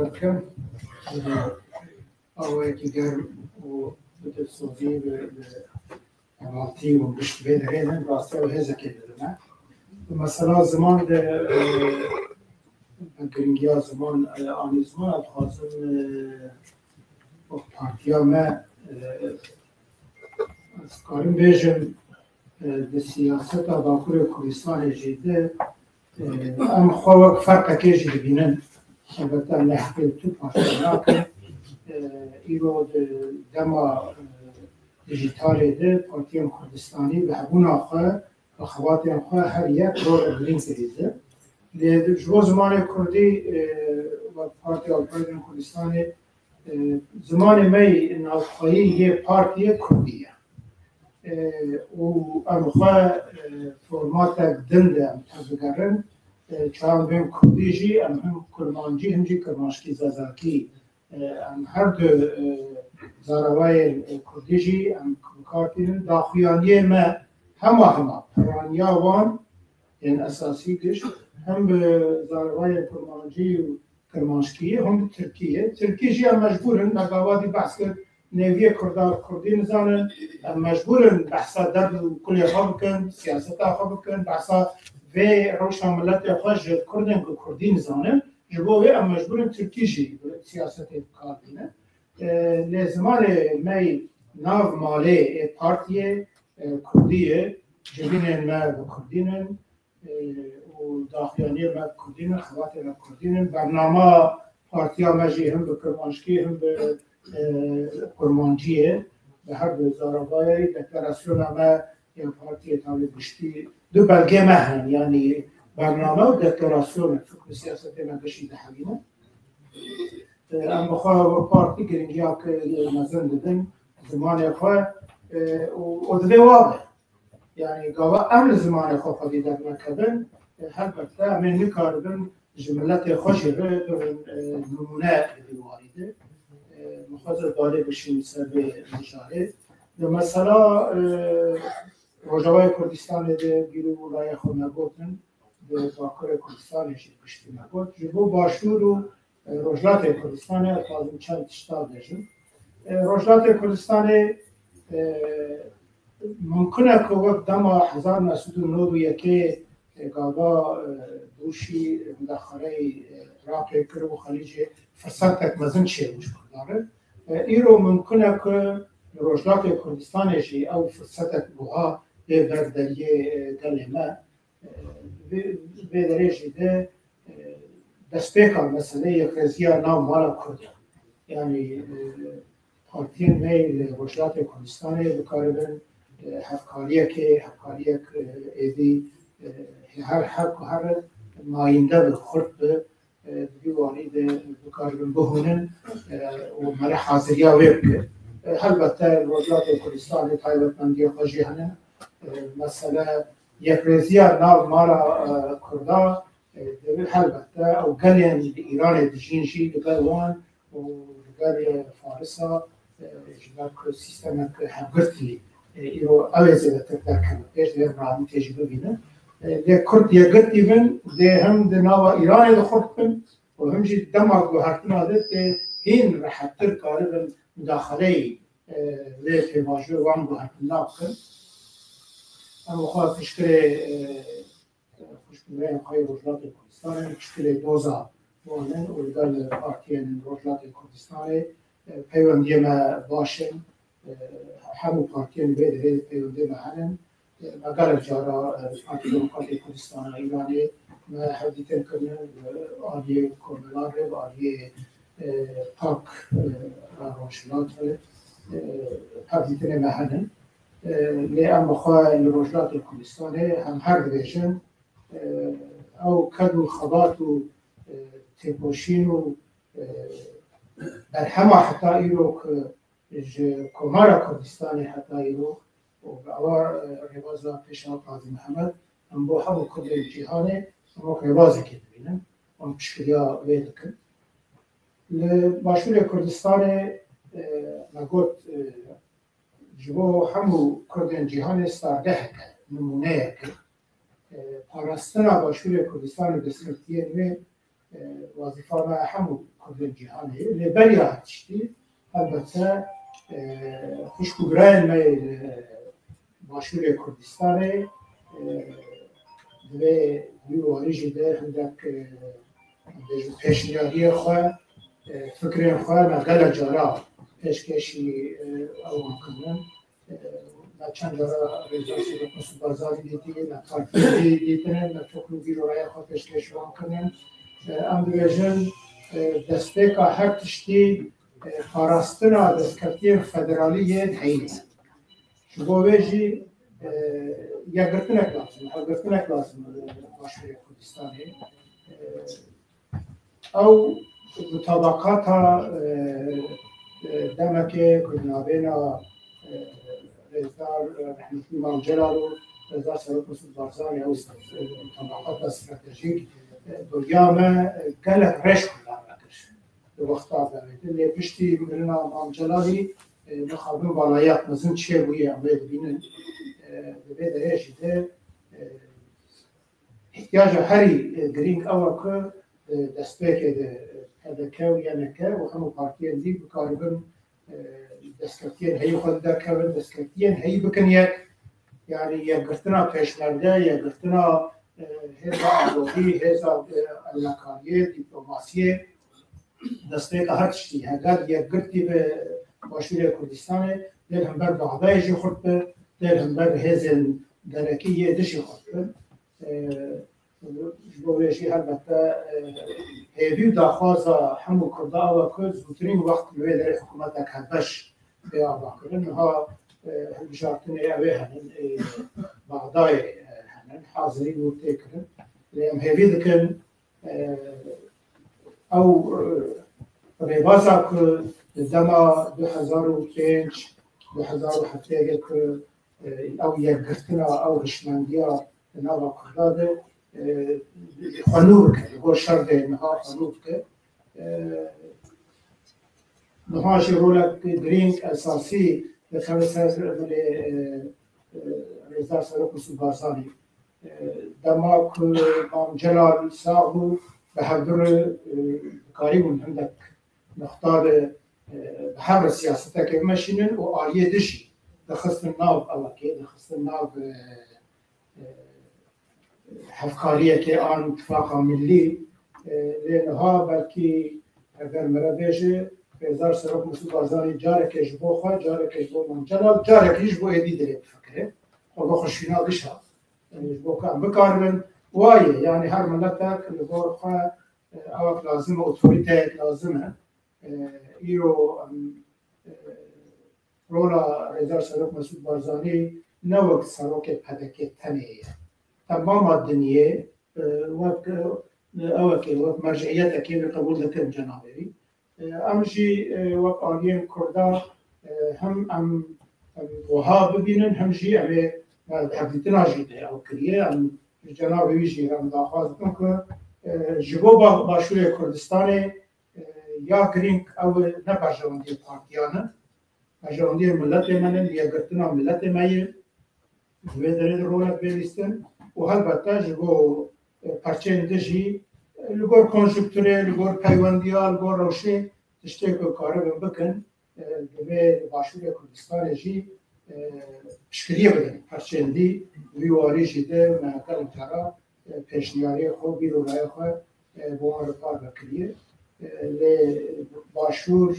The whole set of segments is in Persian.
بکن آوه که گرم و بده صوفی به عمالتی و مشتبه دارینن راسته و هزه که دارن مثلا زمان ده گرینگی ها زمان آنی زمان ابخازم پارتیا ما از کارم بیشم به سیاست باکور کردستان جیده ام خواه فرق کشی ببینن البته لحظه تو پارتیا که ایرو دما دیجیتال ده پارتیا کردستانی به همون آخه و خواتین خواه هر یک رو لینک دیده جو زمان کردی و پارتیا کردستانی زمان می نازخواهی یه پارتی کردیه و امخواه فرمات دنده تبگرن چون بیم کردی جی هم کرمانجی هم جی کرمانشکی زازاکی هر دو زاروای کردی جی هم کارتین داخویانیه ما همه پرانیا وان این اساسی گشت هم به زاروای کرمانجی و کرمانشکی هم ترکیه جی هم مجبورن نگاوادی بحث کرد نویه کردی نزانن مجبورن بحثا در کلی خواه بکن سیاستا خواه بکن بحثا و روشن ملت خواه جد کردن که کردی نزانن جبوه هم مجبورن ترکی جی سیاست کار دینه لزمان می ناو ماله پارتیه کردیه جبینن ما بکردینن و داخلانی ما کردینن خواتین ما کردینن برنامه پارتیا مجی هم به کرمانشکی هم به کرمانجیه به هر دو زاروای دکلراسیون ما یا پارتی تاوی گشتی دو بلگه مهن یعنی برنامه و دکلراسیون فکر سیاست ما گشیده همینه اما خواه پارتی گرینگی ها که مزن دادن زمان خواه و دوی واقع یعنی گاوا امن زمان خواه خودی در مکبن هر بکتا همین نکاردن جملت خوشی رو نمونه بیواریده مخاطر داره بشیم سر به مشاهده مثلا روجاوای کردستان ده گیرو رای خود نگوتن به باکر کردستان شید کشتی نگوت جبو باشور و روجلات کردستان اتوازم چند تشتال داشتن روجلات کردستان ممکنه که وقت دما 1991 گاوا دوشی مداخله عراق کرد و خلیج فرصت تک مزن چه مشکل داره ایرو ممکنه که روجلات کردستانشی او فرصت بوها به بردریه دلما به درجه ده دستپیکال مسئله یک رزیا نام مالا کرده یعنی پارتین میل روجلات کردستانی بکاربن هفکاریه ایدی هر ماینده به خورد به دیوانی ده بکاربن بهونن و مال حاضری آویب که البته روجلات کردستان تایبتمندی خوشی هنه مثلا یک رزیا ناو مالا کردا البته او گلین ایران دیجینشی دگر وان و دگر فارسا جبر سیستم که هفگرتی ایرو اوزه تکتر کنه پیش ده رانی تجربه بینه ده کرد یگرتی بین ده هم ده ناو ایران ده خورد بین و همجی دماغ و هرتن آده ده هین رحبتر کاره بین مداخله لی پیواجه وان و هرتن ناب کن اما خواه تشکر خوشبیره خواهی روجلات کردستان تشکر دوزا وانن و لگل پارتین روجلات کردستان پیوندی ما باشن همون پارتین بیده پیونده محلن اگر جارا پارتی دموکراتی کردستان ایرانی ما حدیتن کنن آلیه کرملان و آلیه پاک روشنات حدیتن محلن لی اما خواه روجلات کردستان هم هر دویشن او کد و خبات و تپوشین و در همه حتی ایرو که کمارا کردستان حتی ایرو و باور روازا پیشا قاضی محمد هم با همه کل جهانه اما روازه که ببینن هم پشکلیا ویده کن باشور کردستان نگوت جبو همو کردن جهان استارده کرد نمونه کرد پاراستنا باشور کردستان دسترکتیه نوی وظیفه ما همو کردن جهانی لبریا هستید البته خوشگوگرای ما باشور کردستانه دوی بیواریجی ده هندک پیشنیادی خواه فکر خواه مقدر جارا پیشکشی اوان کنن و چند جارا ریزاسی رو کسی بازاری دیدی و تارفیدی دیدن و فکروگی رو رای خواه پیشکش اوان کنن ام دویژن دسته که هر تشتی پاراستنا دستکتی فدرالی یه حیلی شبو ویجی یگرتنک لازم باشور کردستانی او مطابقات دمک کردنابینا رزدار رحمتی امام جلال و رزدار سروک مسعود بارزانی او مطابقات استراتژیک دویامه گلک رش کردن بکش به وقتا بمیده لی پشتی مرنا امام جلالی نخواهدون والایات مزن چه بویه امه ببینن به درهشی ده احتیاج هری گرینگ اوه که دستپیک ده و یا نکه و همو پارتیان دی بکاربن دستکتین هی خود در کبن دستکتین هی بکنید یعنی یک گرتنا پیشمرده یک گرتنا هزا آبودی هزا لکاریه دیپلوماسیه دستپیک هر چشتی هگر یک گرتی به باشور کردستانه دل هم بر بغدایشی خود به دل هم بر هزن درکی یه دشی خود به جبویشی البته هیوی داخوازا همو کرده آوا که زودترین وقت لوی در حکومت کدبش به آوا کرن ها بشارتن اوه هنن بغدای هنن حاضری بورته کرن لیم هیوی دکن او ریبازا که دما 2005 2007 اگر که او یک گرتنا او رشمندیا نوا کرداده خانور که گو شرده نها خانور که نهاش رولک گرینگ اساسی بخواه سر رزدار سروک مسعود بارزانی دما که امام جلال ساغو به هر دور کاری بون هندک نختار به هر سیاسته که مشینن و آیه دشی دخستن ناو اوکی دخستن ناو هفکاریه که آن اتفاق ملی لینها بلکی اگر مرا بیشه رزدار سروک مسعود بارزانی جاره کش بو خواه جاره کش بو امام جلال جاره کش بو ایدی داره بفکره خب خوشینا بشه بو کام بکاربن وایه یعنی هر ملت که لبور خواه اوک لازم اتوریته لازمه ایرو رولا رزدار سروک مسعود بارزانی نوک سروک پدک تنیه تمام الدنيا وقت اوكي وقت مرجعيتها كيف قبول لكن جنابي امشي وقت آلين كردا هم وهاب ببینن هم جي ام حديثنا جيده او كريه ام جنابي جي هم داخل كن جبو باشور كردستان یا گرینگ او نباجوندی پارتیانه باجوندی ملت منن یا گرتنا ملت مایه و در رولت بیستن و البته جبو پرچین دجی لگور کنجکتوره لگور پیوندیا لگور روشه تشتی که کاره بکن دوی باشور کردستان جی شکریه بدن پرچین دی ویواری جیده محکل ترا پیشنیاری خوب بیرو رای خواه با آن رکار بکریه باشور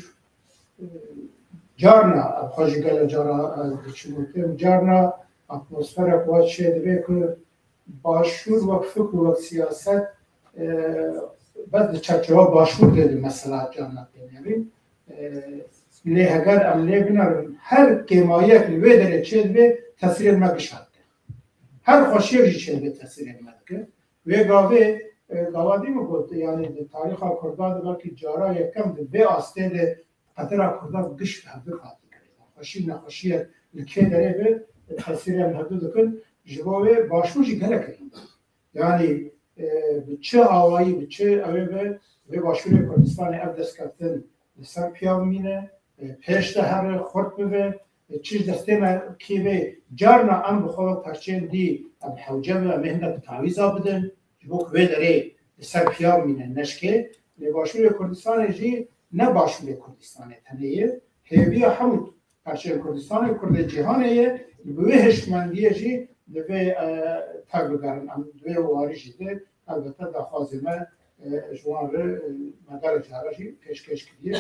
جارنا خوشگل جارا چموتیم جارنا اتمسفر قوات شده به که باشور و فکر و سیاست بعد چرچوا باشور دیدیم مثلا جارنا دیدیم لی اگر عملی بنارم هر کمایه که وی داره چید به تاثیر مگشاد هر خوشی چید به تاثیر مگه وی گاوه گاوادی میگفت یعنی تاریخ کرداد بلکه جارا یکم به آسته قطر کرداد گشت هفته خاطی کرد خوشی نخوشی لکه داره به تاثیر محدود کن جوابه باشوری گله کرد یعنی چه آوایی به چه اوه به باشور کردستان افدس کردن سر پیام مینه پیش ده هر خورد به چیز دسته ما کی به جارنا ام بخواه پرچین دی ام حوجه و مهنده تعویضا بدن جبوک وی داره سرپیا مینه نشکه لباشور کردستان جی نه باشور کردستان تنیه هیوی همون پرچه کردستان کرد جهانه به هشتمندی جی دوی تر بگرن ام دوی واری جیده البته در خوازمه جوان رو مدار جاره جی پیشکش کردیه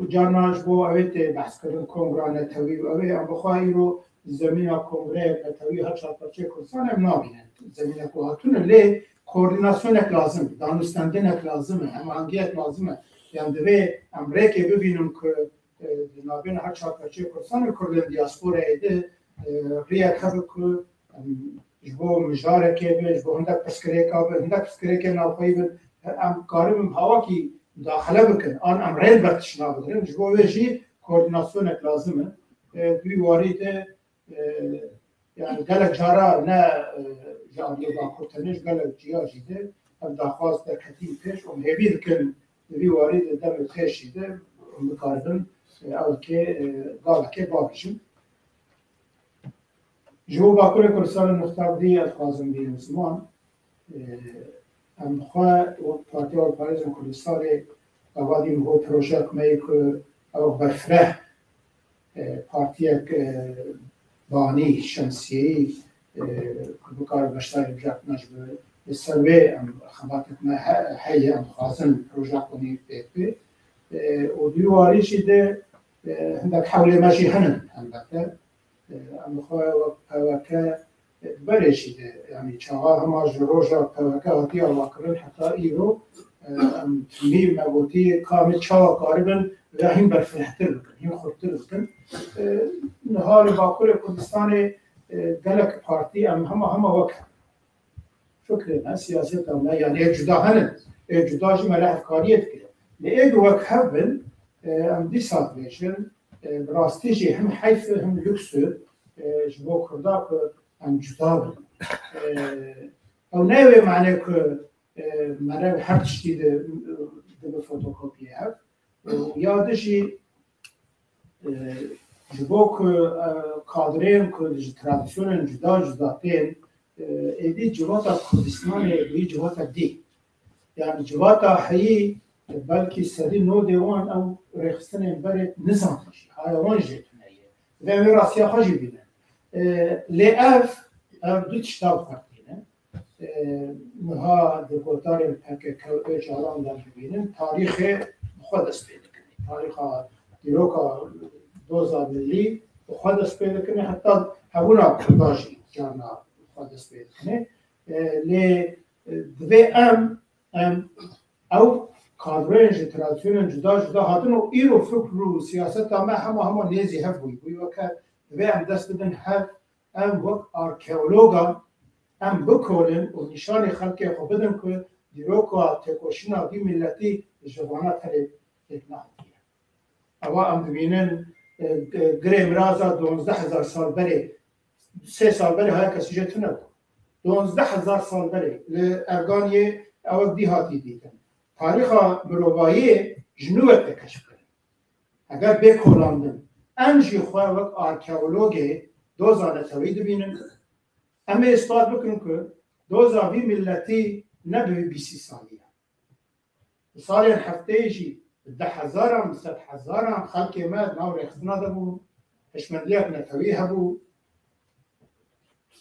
جاناش بو اویت بحث کردن کنگران تاوی و اوی ام بخواهی رو زمین کنگره تاوی هر چهار پرچه کردستان هم نابینن زمین کوهاتون لی کوردیناسیون لازم دانستندن لازمه هماهنگیت لازمه یعنی دوی امریکا ببینم که نابین هر چهار پرچه کردستان کردن دیاسپورا ایده ریا خبر که جبو مجاره که به جبو هندک پسکره که به هندک پسکره که ناپایی به ام کاریم هوا کی داخله بکن آن امریل برتش نابدرم جبو ویجی کوردیناسیون لازمه دوی وارید یعنی گلک جارا نه جاریه با کتنش گلک جیا جیده هم داخواست در کتیم پیش ام هیوی دکن دوی وارید دم خیش جیده ام بکاردن اول که گاله که باقیشم جو باکر کردستان مختبری از خازم بی مسلمان ام خواه پارتی و پاریزم کردستان آوادی مگو پروژه کمی که او برفره پارتی بانی شمسیهی که بکار بشتر بجاک نجبه بسروی ام خباتت ما هی ام خازم پروژه کنی بید و دیواری شده هندک حوله ماشی هنن البته ام خواه پاوکه برشیده یعنی چهار هماج روژا پاوکه هاتی آواکرن حتی ایرو ام تمیم مبوتی کامل چاوا کاربن و هم برفرهتر بکن هم خودتر بکن نهار باکر کردستان گلک پارتی ام همه وکه فکر نه سیاست ام نه یعنی جدا هنن جدا جمع افکاریت کرد لیگ وک هبن ام دی سات بیشن براستیجی هم حیف هم لکس جبو کرده که ام جدا بن او نوی معنی که مرا هر چیزی به فوتوکوپی هست یادشی جبو که کادریم که ترادیسیون جدا تین ایدی جواتا کردستان ایدی جواتا دی یعنی جواتا حیی بلکه سری نو دیوان او رخصتن برای نظام میشه حیوان جتونه و امی راستی خوشی بینن لی اف دو تشتاب فرقینه نها دکوتار پک چهاران در ببینن تاریخ خود است پیدا کنی تاریخ دیروکا 2000 ملی خود است پیدا کنی حتی هونا کرداشی جانا خود است پیدا کنی لی دوی ام او کادرنج ترادیسیون جدا هاتن و ایرو فکر رو سیاست همه نیزی هف بوی وکر دوی ام دست بدن هف ام وقت آرکئولوگا ام بکولن و نشان خلق خو بدن که دیروکا تکوشینا دی ملتی جوانه تره اکنام کیه اوا ام ببینن گریم رازا 12000 سال بره 3 سال بره های کسی جتونه بود 12000 سال بره ارگانی او دی هاتی دیدن تاریخ مروایی جنوبت کشف کنیم اگر بکولاندن انجی خواه وقت آرکئولوگی 2000 تاوی بینن اما اثبات بکنم که 2000 ملتی نبه 20 سالیه سالی هفته جی 10,000 هم 100,000 هم خلق مد ناو رخصنا دبو هشمندیت نتاوی هبو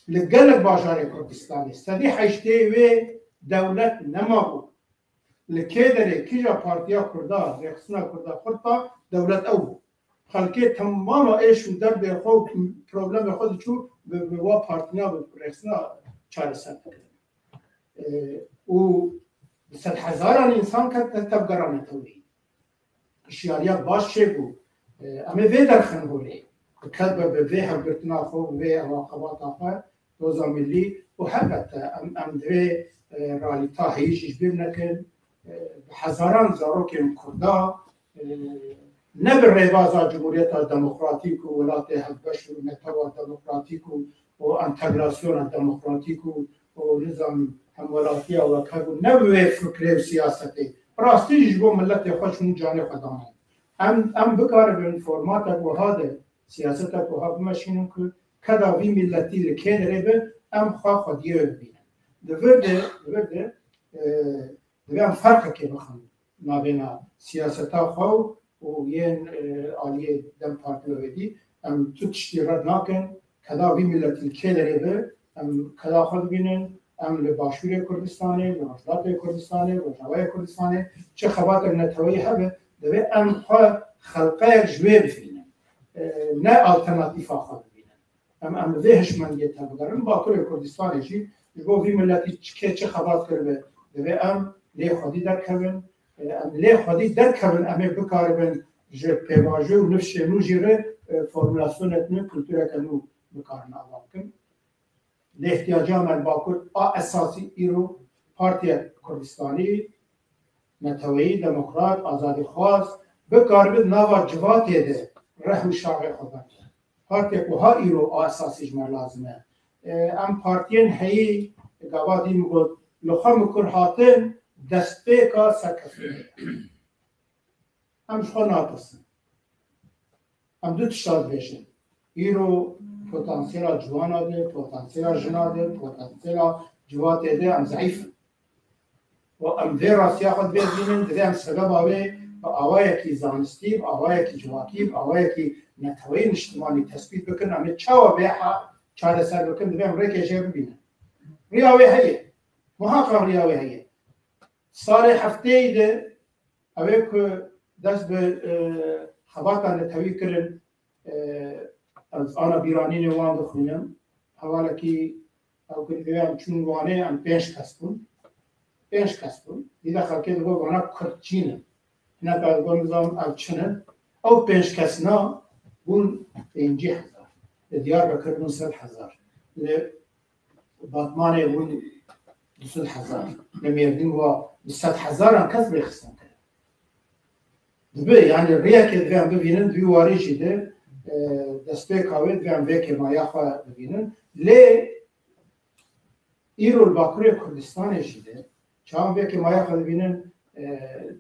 لگلک باشار کردستانی سدی حشته و دولت نما بود لکه داره کجا پارتیا کرده رخصنا کرده خودتا دولت او خلقی تمام ایش و درد خود پروبلم خود چو به وا پارتیا به رخصنا چاره سر و 100,000 انسان که تبگرانه توی اشیاریات باش چه بود اما وی در خنگولی کلب به وی هم برتنا خود وی عواقبات آخر 2000 ملی و حبت ام دوی رالیتا هیچیش بیم نکن هزاران زاروکین کردا نه به روازا جمهوریت دموکراتیک و ولایت هفبش و نتوا دموکراتیک و انتگراسیون دموکراتیک و نظام همولاتی و کبو نه به فکر سیاستی راستیش بو ملت خوشمون جان خدامه ام بکار به فرمات وهاده سیاست وهاب ماشینو که کدا وی ملتی لکن ربه ام خواه خودیه ببینن دورده دوام فرق که بخوام نابینا سیاستا خو و ین عالیه دم پارتی بدی ام تو تشتی رد ناکن کدا وی ملتی کلری به ام کدا خود بینن ام لباشور کردستانه لرجلات کردستانه لجوای کردستانه چه خبات نتوی هبه دوی ام خلقه جوی بفینن نه آلترناتیفا خود بینن ام ذهش من گیتا بگرم باطور کردستانه جی جو وی ملتی چه خبات کرده دوی ام لی خودی در کبن ام لی خودی در کبن امی بکاربن جه پیواجه و نفش نو جیره فرمولاسیون اتنو کلتوره کنو بکارن آوام کن لی احتیاجا من باکر اساسی ایرو پارتی کردستانی نتوی دموکرات آزادی خواست بکاربن نوا جواتی ده رحم شاقه خودن پارتی که ها ایرو اساسی جمع لازمه ام پارتین هی گوادی مگود لخم کن حاطن دست پیکا سرکفیه ام شخوا ناپسن ام دو تشتاد بیشن ایرو پوتانسیلا جوانا ده پوتانسیلا جنا ده پوتانسیلا جوات ده ام ضعیف و ام ده راسیا خود بیدینن ده ام سبب آوه با آوه کی زانستی آوه کی جواکی آوه کی نتوین اجتماعی تثبیت بکن ام چاو بیحا چاره سر بکن ده ام ریکه جه ببینن ریاوه هیه محاقق ریاوه هیه سال هفته ایده اوه که دست به خباتا نتوی کرن از آنا بیرانی نوان دخونم حوالا که او که دویم چون وانه هم 5 کس بون دیده خلقه دو وانا کرچینه اینا که از نظام او چنه او 5 کس نا بون 50,000 دیار بکر بون 100,000 باتمانه بون 200,000 لمیردین و 100,000 هم کس بخستن دبی یعنی ریا که دوام ببینن دوی واری شده دسته کاوه دوام وکی مایا خواه ببینن لی ایرو الباکوری کردستان شده چون وکی مایا خواه ببینن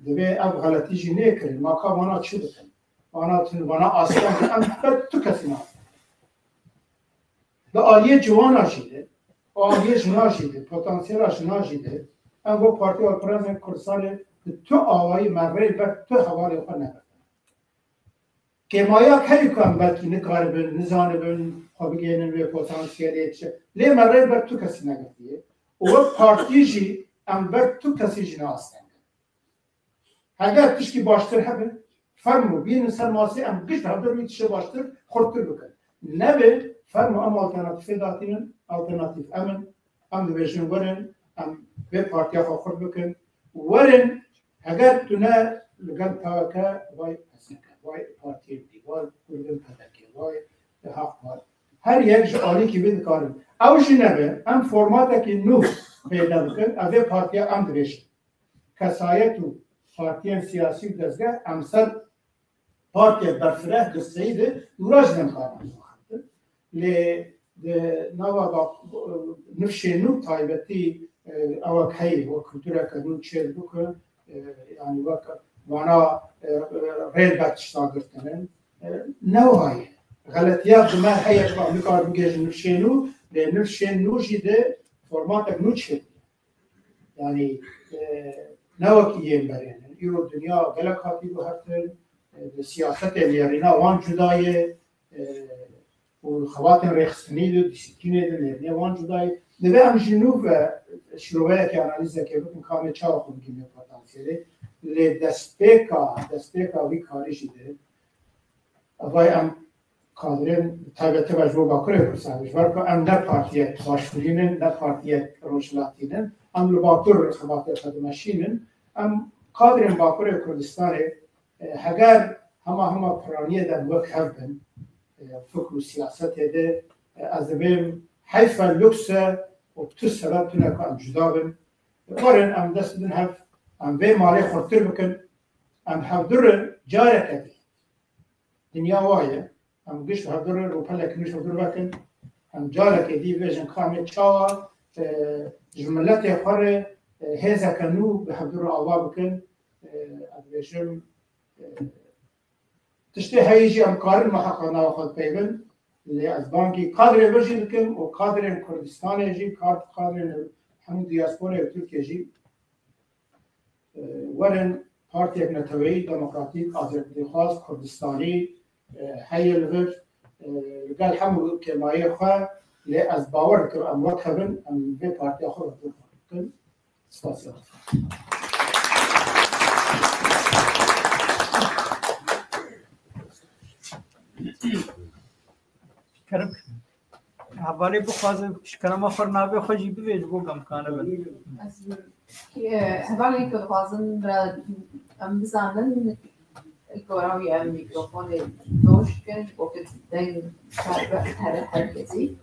دبی اب غلطی جی نیکرن ما که وانا چی بکن وانا آسیان ام بد تو کسی ناستن دا آلیه جوانا شده آلیه جنا شده پوتانسیلا جنا شده ام با پارتی آلپرانز کردستان تو آوایی مره بر تو حوالی خود نبردن که مایا کهی کن بلکی نکار بین نزانه بین خواب گینن به پوتانسیلی چه لی مره بر تو کسی نگفتیه و پارتی جی ام بر تو کسی جی ناستن اگر تشکی باشتر هبه فرمو بین سر ماسی ام گشت هبه روی تشه باشتر خورتر بکن نبه فرمو ام آلترناتیف داتینن آلترناتیف ام دو بیشن ورن ام به پارتی خواه خورد بکن ورن اگر تو نه لگل پاکه وای اسنکه وای پارتی دی وای کردن پدکی وای حق وای هر یک جالی که بید کارم اوش نبه ام فرماتا که نو پیدا بکن اوه پارتی ام دویشن کسایت و پارتی سیاسی و دزگه امسر پارتی برفره دستهی ده دوراج نمکارم لی نوا با نفشه نو تایبتی او خیلی و کلتور کدوم چیز بکن یعنی وقت وانا ریل بچه نگرتنن نوعی غلطیات دمار حیات با میکار بگیج نفشینو به نفشینو جیده فرمات نو چید یعنی نوعی یم برین ایرو دنیا گلک هاتی دو هفتن سیاست لیرینا وان جدایه و خواتن رخصنی دو دیسیپلینه دو لیرینا وان جدایه نوه هم جنوب شروعه که انالیزه که بکن کامل چاو خود گیمه پوتانسیلی لی دستپیکا وی کاری شده اوای ام کادرین تایبته وجبو باکره کرسانش ورکو ام نه پارتیت باشفرینن نه پارتیت روشلاتینن ام لباکر خباته خدمشینن ام کادرین باکره کردستانه هگر همه پرانیه در وقت هفبن فکر و سیاست ده از بیم حیف لکس و تو سبب تو نکو ام جدا بیم ورن ام دست بدن هف ام به مالی خورتر بکن ام هفدر جاره کدی دنیا وایه ام گشت هفدر رو پلک نش هفدر بکن ام جاره کدی ویژن کامل چاوا جملت خور هزا کنو به هفدر آوا بکن از ویژن تشتی هایجی ام کارن محقق نوا خود پیبن لی از بانکی قادر برجی بکن و قادر کردستان جی قادر همون دیاسپور ترکیه جی ورن پارتیک نتوی دموکراتیک آزادی خواست کردستانی حی الور لقال همو کمایی خواه لی از باور که اموات خبن ام به پارتی خود کن سپاسیان کرم حوالی بخوازم شکرم آخر نابه خوشی بوید بگم کانه بند حوالی که بخوازم را ام بزنن گوراوی ام میکروفون دوش کن وقت دین هر کسی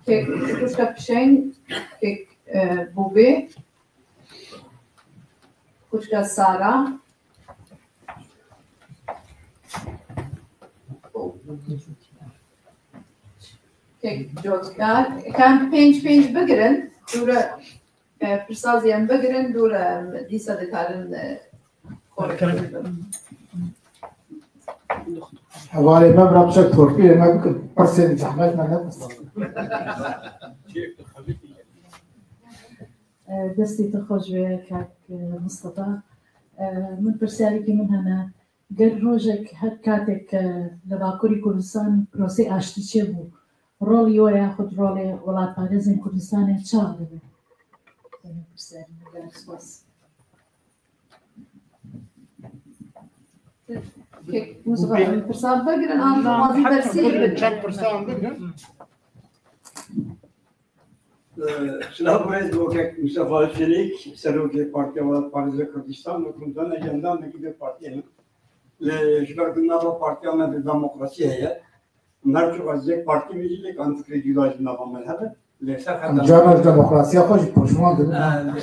که کس کپشین که بوبه کچ کا سارا که جوتکار کم پنج بگیرن دوره پرسازی هم بگیرن دوره دیسا دکارن خورد حوالی ما برای بشک ترکیه ما بکن پرسین زحمت من نبست دەستی تە خۆش وێ کاک مستەفا من پرسیارێکی من هەنا گەر ڕۆژێک هەر کاتێک لە باکووری کوردستان پرۆسەی ئاشتی چێ بوو ڕۆڵی ئەوە یاخود ڕۆڵێ وڵاتپارێزین کوردستانێ چا دەبێت پرسیاری سپاس پرسان بگیرن آن مازی درسی چند پرسان بگیرن سلام باید وقت مصطفی شریک سروک پارتی و پارتی کردستان و کردان اجندام نگید پارتی هم لشکر کنار با پارتی هم به دموکراسی هست مرچو از یک پارتی میشه که آن فکری جدای نام مذهب لسر خدمت جامعه دموکراسی خوش پشمان داریم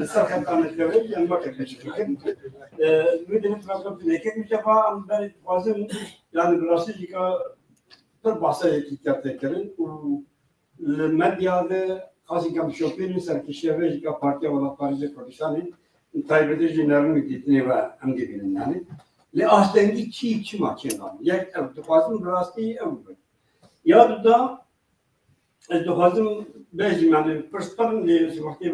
لسر خدمت نشده یعنی با کسی شکل میدونید پروگرام دیگه میشه با ام برای واسه یعنی براستی که پر بحثه کی کردن و المدیا خاصی کم شوپین سرکشی ویژه که پارتی ولا پارتی کردستانی تایبتی جنرال میدیدنی و هم دیدن یعنی لاستنگی چی ماچینام یک دخوازم براستی اول یاد دا از دخوازم بیشتر یعنی پرسپرن لیز وقتی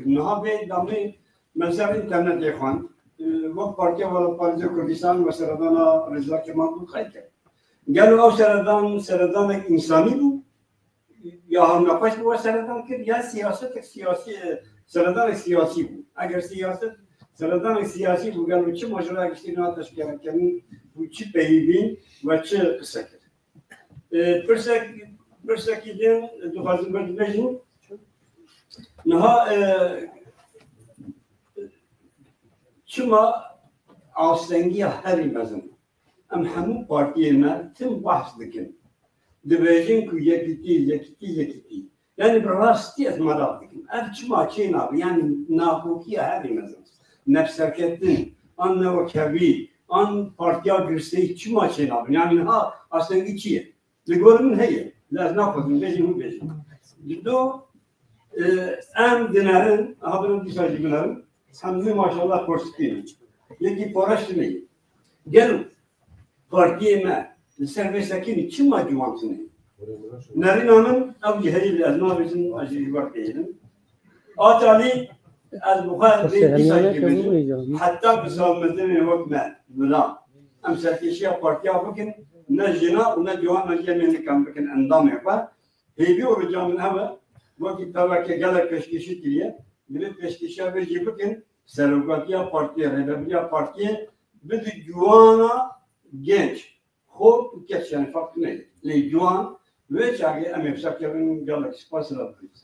نه به دامی مثلا اینترنت یخوان وقت پارتی ولا پارتی کردستان و سردانا رضا کمال بود خیلی کرد گلو او سردان انسانی بود یا هم نقاش بود سردان کرد یا سیاسی سردان سیاسی بود اگر سردان سیاسی بود گلو چه ماجرا کشیدن تشکیل کردن و چه پیوین و چه قصه کرد پرسکی دین دو خازن برد بجیم نها چما آستنگی هری مزن ام همون پارتی ما تم بحث دکن دبیجن کو یکی یعنی براستی از مراد دکن اف چما چه ناب یعنی نابوکی هری مزن نفسکتن آن نوکوی آن پارتیا گرسته چما چه ناب یعنی ها آستنگی چیه لگور من هیه لازم نخودم بجیم دو ام دنارن هابرن دیساجی بنارن همه ماشاءالله پرسپین یکی پارش نیه گلو پارتی ما سرویساکی چی ما جوانسنه نرین آنم او جهری از ما بزن اجری وقت ایدن آتالی از بخار دیساجی بزن حتی بسال مزدن وقت ما بلا ام سرکشی پارتی ها بکن نه جنا و نه جوان نجیه من کم بکن اندام یکبر هیوی و رجام من همه وقتی تاوا که گلک پیشکشی کلیه دبی پیشکشی ها بجی بکن سروکاتی ها پارتی ریبلی ها پارتی بده جوانا genç, خوب geç yani farklı ne? Lejuan ve çare emekçilerin galaksi pasına biz.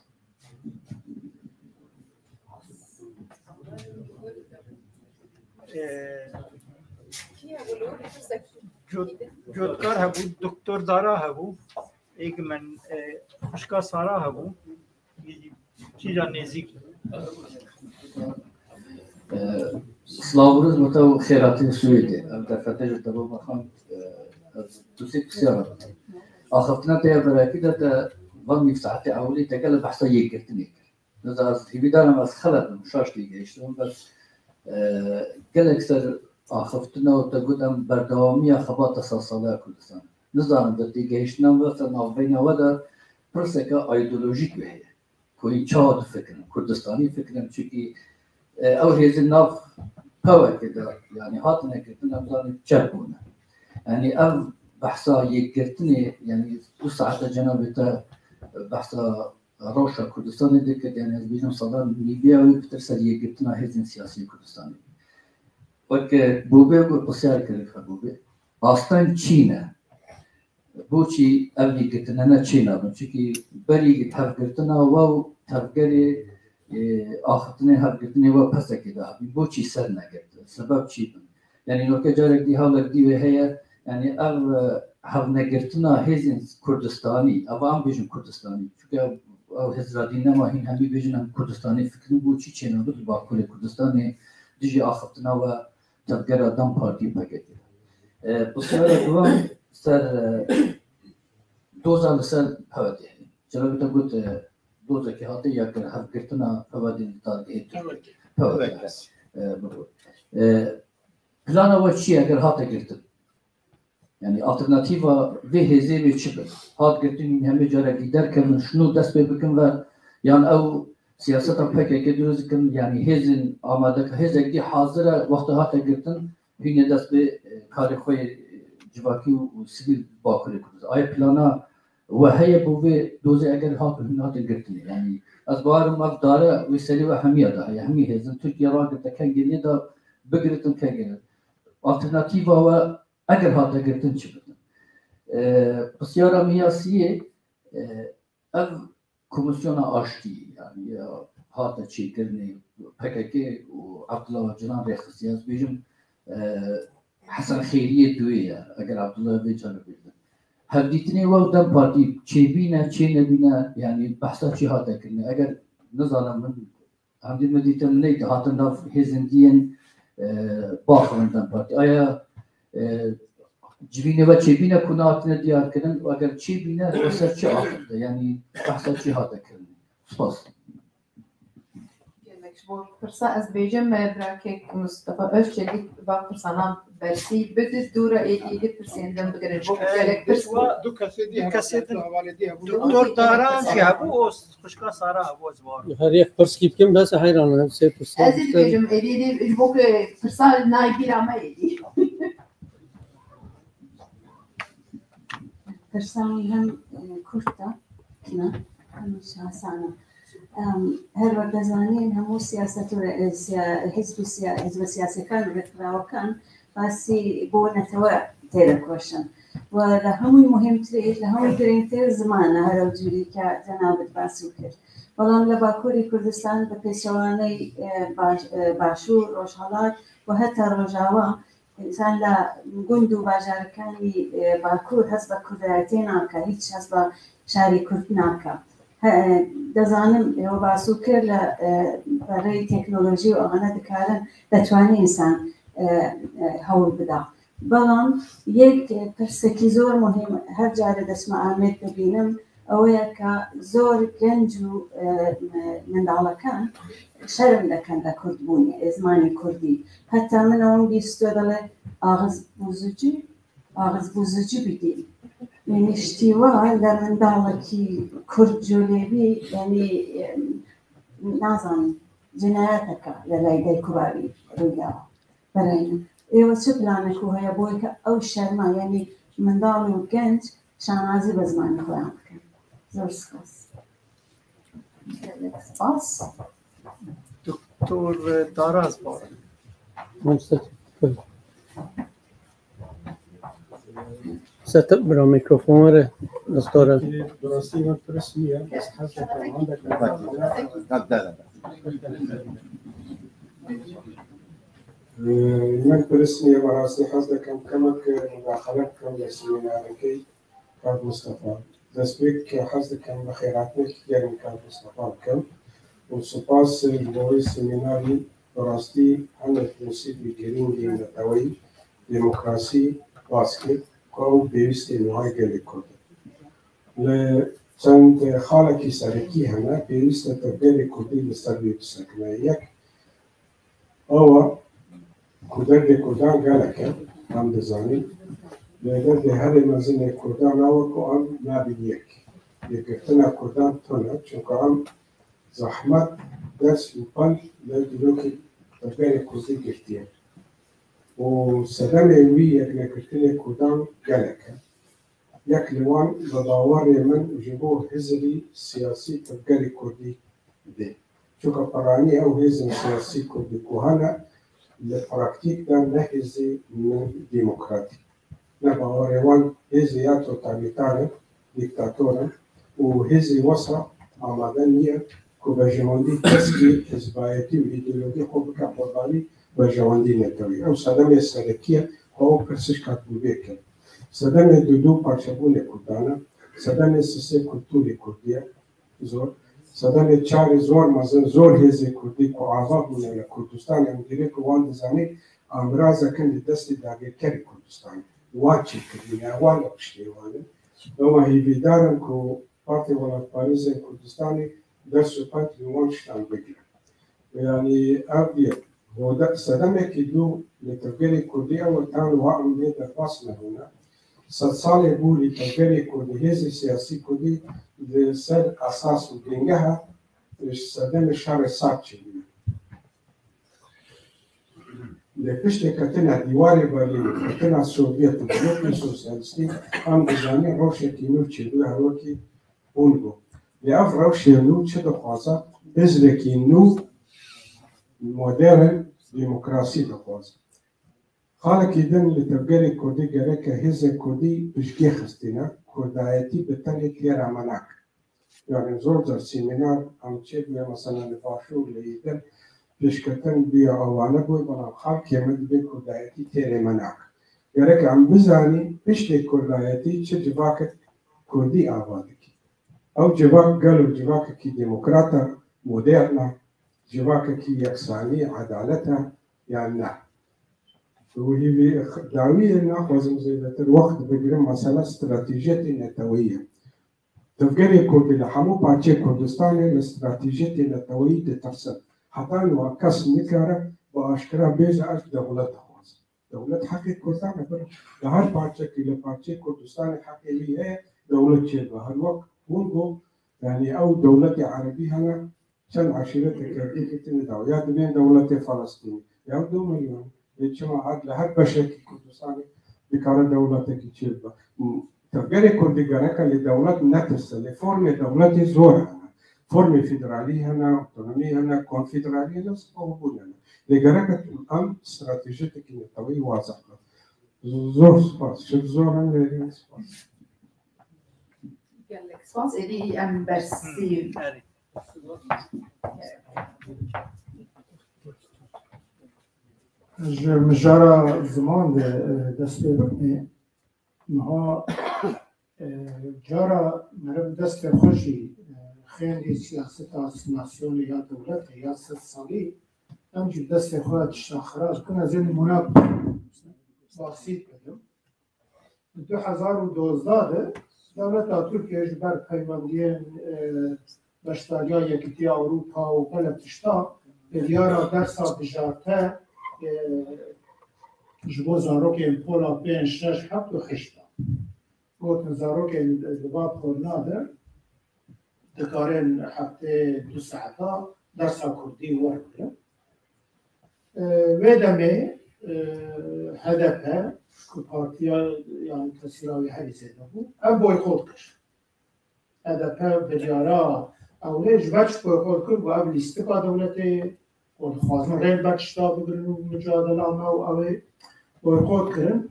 جوتکار هبو دکتر دارا هبو ایک من خوشکا سارا هبو چیزا نزدیک سلاورز متو خیراتی سویده ام دفتر تبا مخان توصيف سيارة آخرتنا تيا براكي ده وان مفتاحتي أولي تكلا بحثا يكرتني نزار في بداية ما خلت مشاش ليجيشتون بس كلا أكثر آخرتنا وتقدم بردوامية خبات صلصالة كردستان نزار ده تيجيشنا وقت نافبين ودا برسكا أيديولوجيك وهي کوی چاد فکرم کردستانی فکرم چونکی او هیز ناف پاور کده یعنی هات نکردن ابزار چربونه یعنی او بحثا یک گرتنی یعنی 2 ساعت جناب تا بحثا روشا کردستان دکت یعنی از بیشتر صدام لیبیا و بتر سر یک گرتنا هیزن سیاسی کردستانی وقت بوبه بسیار کرده بوبه آستان چینه بوچی اولی گرتنا نه چینه بون چونکی بری تفگرتنا و تفگری آخرتنی هفگرتنی و پس کده بوچی سر نگرد سبب چی بون یعنی نوکه جارک دی حالک دی و هیا یعنی او هفنگرتنا هیزن کردستانی او هم بیشن کردستانی چونکه او هزرادی نما هین همی بیشن هم کردستانی فکرن بوچی چینه بود با کل کردستانی دیجی آخرتنا و تفگر آدم پارتی پاکتی بسیار دوام سر 2000 سال پاوتی جناب تا گوت 2000 که هاته یا که هفگرتنا پاوتی تاگه پاوتی پلان او چی اگر هاته گرتن یعنی آلترناتیوا به هزی به چی بود هات گرتن همه جاره لیدر کردن شنو دست بکن و یعنی او سیاست هم پکه که درست کن یعنی هزین آماده که هزی که حاضر وقت هاته گرتن هینه دست به کار خوی جواکی و سیویل باکره کنید آیا پلانا و هی بوده دوزه اگر هاته گرتن یعنی از بارم اف داره و سری و همیه داره همی هزین ترکیه را گرته کن گریه دا بگرتن کن گریه آلترناتیوا و اگر هاته گرتن چی بدن بسیار میاسیه اف کمیسیون آشتی یعنی هاته چی کرنی پکه و عبدالله جناب رئیس سیاست بیشم حسن خیریه دویه اگر عبدالله بیچاره بیدن هر دیتنی و دم پارتی چی بینه چی نبینه یعنی بحثا چی هاته کرنی اگر نزانم من همدی مدیتم نیت هاته ناف هزندین باخرن دم پارتی آیا جبینه و چی بینه کناتنه دیار کردن و اگر چی بینه و سر چی آخرده یعنی بحثا چی هاته کرنی سپاس پرسا از بیجم براکه مصطفی اشتری با پرسانام برسی بده دوره ایدی پرسیندم بگرد بو کلک پرسو دو کسی دی حواله دی دکتر داران چی هبو است خوشکا سارا هبو از بار هر یک پرسکیب کم بس حیرانم سه پرسکیب از این بیجم ایدی بو که پرسا نای بیرامه ایدی پرسان هم کرده نه هم شخصانه هر وقت دزانین همو سیاست و حزب سیاسی کان رکراو کان باسی بو نتوا تیرکوشن و لهموی مهمتری لهموی گرینگتر زمانه هر جوری که جنابت باسو کرد بلان لباکوری کردستان به پیشوانی باشور روشهالات و حتی روجاوا انسان لا گوندو باجارکانی باکور حسب کردایتی ناکا هیچ حسب شاری کرد ناکا دەزانم ئێوە باسو کرد لە بەڕێی تەکنۆلۆژی و ئەوانە دەکارن دەتوانێت ئینسان هەوڵ بدا بەڵام یەک پرسێکی زۆر مهم هەر جارە دەچمە ئامێر دەبینم ئەوەیە کە زۆر گەنج و منداڵەکان شەرم دەکەن لە کوردبوونی زمانی کوردی هەتا من ئەوم بیستۆ دەڵێ ئاغز بوزجی بدین یعنی اشتیوا لە منداڵێکی کورد جولێبی یعنی نازانم جنایەتەکە لە لای دایک و باوی ڕوویداوە بەڕێنم ئێوە چه پلانێک و هەیە بۆی کە ئەو شەرما یعنی منداڵ و گەنج شانازی بە زمانی خۆیان بکەن زۆر سپاس دکتر دارا از بار ست برا میکروفون ره دستور درستی من پرسیه از حضرت من پرسیه براستی حضرت کمک مداخلت کم لسمینارکی کار مصطفی دست بید که حضرت کم بخیرات نکتیرین کار مصطفی کم و سپاس بوی سمیناری براستی هنگ موسیقی گرینگی نتوی دموکراسی باسکت او بیوستی نهای گلی کرده. چند خالکی سرکی همه بیوست تا گلی کردی لستر بیوت سکنه یک او کدر دی کردان گلکه هم دزانی لیدر دی هر مزین کردان او که هم نبید یک گفتن کردان تونه چون که هم زحمت دست و پل لدروکی تفکر کردی گرتیه و سدم وی یک نکرتن کدام گلکه یک لوان بداور من جبو حزبی سیاسی تفکر کردی ده چون پرانی او حزب سیاسی کردی کوهانه لپراکتیک دم نه حزب دموکراتیک نه باوریوان حزب یا توتالیتاره دیکتاتوره و حزب وسط آماده نیه که به جواندی کسی حزبایتی و ایدئولوژی خوب که قربانی به جواندی نتوی او صدم سرکیه او پرسش کتبوبه کرد صدم دو پارچبون کردانه صدم سیسه کلتوری کردیه زور صدم چار زور مزن زور حزب کردی که آزاد بونه لکردستان هم دیره که وان دزانی امراض کن دست داگیر کری کردستان واچی کردیه وان لپشتیوانه اما هیویدارم که پارتی ولایت پاریز کردستانی در سپات لیوان شتان بگیرم یعنی اویه و صدمه که دو لتفگری کردی او تان و عملی درپاس نهونه 100 سال بود لتفگری کردی حزب سیاسی کردی در سر اساس و دنگه ها صدم شهر ساب چیدیم در پشت کتن دیوار برلین کتن سوویت و بلوک سوسیالیستی هم بزانی روش تینو چیدوی هروکی اونگو لیاف روش نو چه دخوازه بزرگی نو مدرن دموکراسی دخوازه خالقی دن لتفگری کردی گره که حزب کردی بشگی خستینه کردایتی بتنی تیر امناک یعنی زور در سیمینار همچه بیا مثلا نفاشو لیدن پیشکتن بیا آوانه بوی بنام خالق کمد بی کردایتی تیر امناک گره که هم بزانی پشت کردایتی چه جواکت کردی آواده کی او جواک گلو جواک کی دموکراتا مدرنا جواک کی یکسانی عدالتا یا نه و هی دعوی ناخوازم زیدتر وقت بگیرم مثلا استراتیجیت نتویه تفگری کردی لحمو پاچه کردستانی استراتیجیت نتویی ترسل حتی نو کس نکاره با اشکرا بیز از دولت خواز دولت حقی کردن بر هر پاچه که لپاچه کردستانی حقی لیه دولت چه به هر وقت اونگو یعنی او دولت عربی هنا چند عشیرت کردی که تنه دولت بین دولت فلسطینی یا 2 میلیون چما عاد لهر بشه که کردستانی بکار دولت کی چه به تفگری کردی گره که دولت نترسه فرم دولت زور هنا فرم فدرالی هنا اتونومی هنا کنفدرالی هنا سپاهبون هنا لگره که هم استراتیجیت که نتوی واضح کرد زور سپاس شد زور هم لیدین سپاس سپاس ایدی ام برسی مجارا زمان دست بکنه نها جارا مرم دست خوشی خیلی سیاست آسیماسیون یا دولت یا 100 سالی همجور دست خود خراج کنه از این مناب باسیط بدم 2012 دولت ترکیه بر پیوندی بشتالیا یکیتی اروپا و بلتشتا بلیارا درسا بجارته جبو زاروک پولا 5 6 7 و 8 گفتن زاروک لباب خورناده دکارن هفته 2 ساعتا درسا کردی ورده و دمه هدفه که پارتیا یعنی تسیراوی هری زیده بود او بایخود کش هدفه بجارا اوله جوچ بایخود کرد و او لیسته که دولته و خوازن غیر بچشتا بگرن و مجادله آمه و اوه بایخود کرن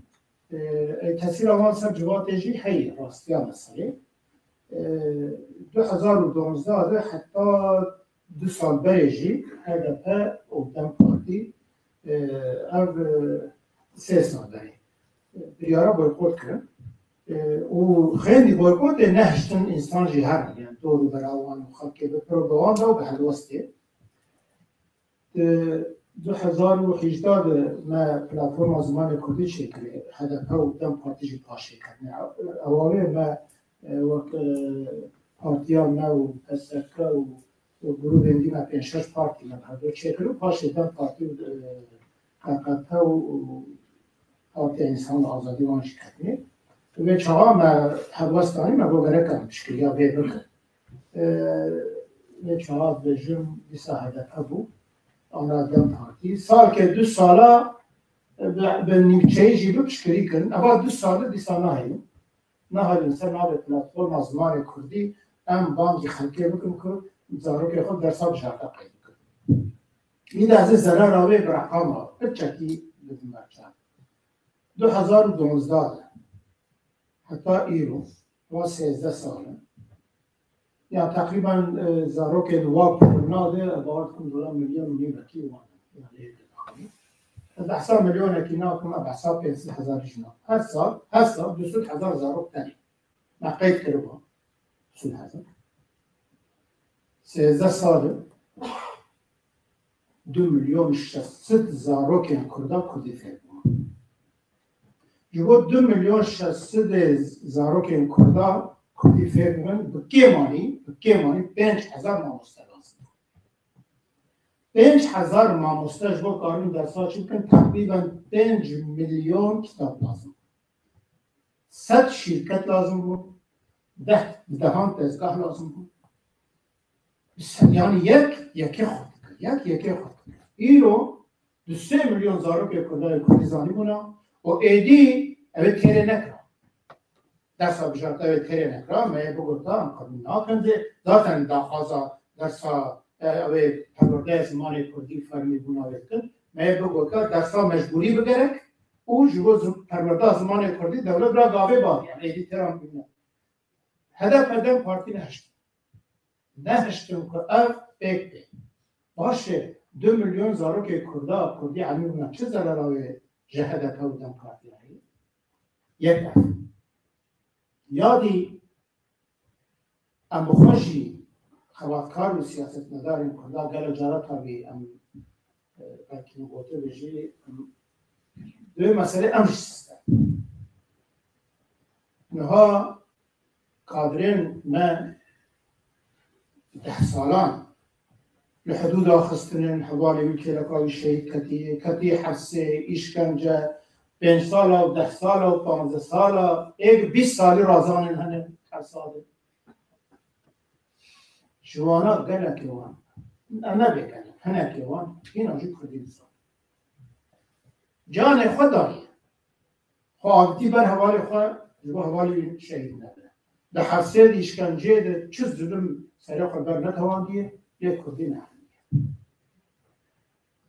تسیراوان سر جواتیجی هی راستی هم مسئله 2012 حتی 2 سال بریجی هدفه اوتن پارتی او 3 سال بری بیارا بایخود کرن و خیلی بایخود نهشتن انسان جی هر میگن دورو براوان و خلقی به پروپاگاندا و به هلوسته 2018 ما پلاتفرم زمان کردی شکلی هدفه اوتن پارتی جی پاشه کرنه اوله ما وقت پارتیا ما و پسکه و گروه بندی ما 5-6 پارتی ما هدو چکلو پاشه دن پارتی حقیقته و پارتی انسان آزادی وانش کرنه و چهار ما حواستانی ما بگره کنم شکلی یا بکن چهار بجم دیسا هدف بود آنها دم پارتی سال که 2 ساله به نیمچه جی بپشکری کردن اول 2 ساله دیسا نه هاییم سر نابه پلاتفورم از زمان کردی ام بانکی خلقه بکن که زاروک خود در سال جارتا قید کن این از ضرر راوی برقام ها بچکی بدون برچن 2012 حتی ایرو و 13 ساله یا تقریبا زاروک نواب ناده عبارت کن $1 میلیون کی وانه یعنی 10 میلیون اکینا کم بحثا 500,000 جنا هر سال 200,000 زاروک تنی ما قید کرده 200,000 13 سال 2,600,000 زاروک کرده کردی فکر جبو 2,600,000 زاروک کرده کردی فکر بکی مانی 5,000 ماموسته لازم 5,000 ماموسته جبو کارون در سال چی بکن تقریبا 5 میلیون کتاب لازم 100 شرکت لازم بود 10 تزگاه لازم بود یعنی یکی خود این رو 2 میلیون زاروک کرده زانی بونا و ایدی اوه تیره نکرا درسا بجارت اوه تیره نکرا مایه بگوتا هم کنی ناکنده ذاتن داخوازا درسا اوه پرورده زمان کردی فرمی بونا ویدکن مایه بگوتا درسا مجبوری بگرک او جبو پرورده زمان کردی دولت را گاوه بادیم ایدی تیران بینه هدف مدن پارتی نهشتم که اف بکته باشه 2 میلیون زاروک کردی عمی بودن چه ضرراوی جهدت ها بودن پارتی هایی؟ یک اف یادی ام بخوشی خواتکار و سیاست مدار این کرده گل جارت ها بی ام بلکی نگوته بجی دوی مسئله امش سیستم نها کادرین من 10 سالان لحدود آخستنین حوالی وکیلکاوی شهید کتی حبسه ایشکنجه 5 ساله و 10 ساله و 15 ساله ایک 20 سالی رازانین هنه هر ساله جوانا گلک وان انا بگلک هنه وان این آجی کردی بزن جان خود داری خواهدی بر حوالی خواه جوا حوالی شهید نبره ده حبسه دی ایشکنجه ده چه ظلم سریع خود بر نتواندیه یک کردی نه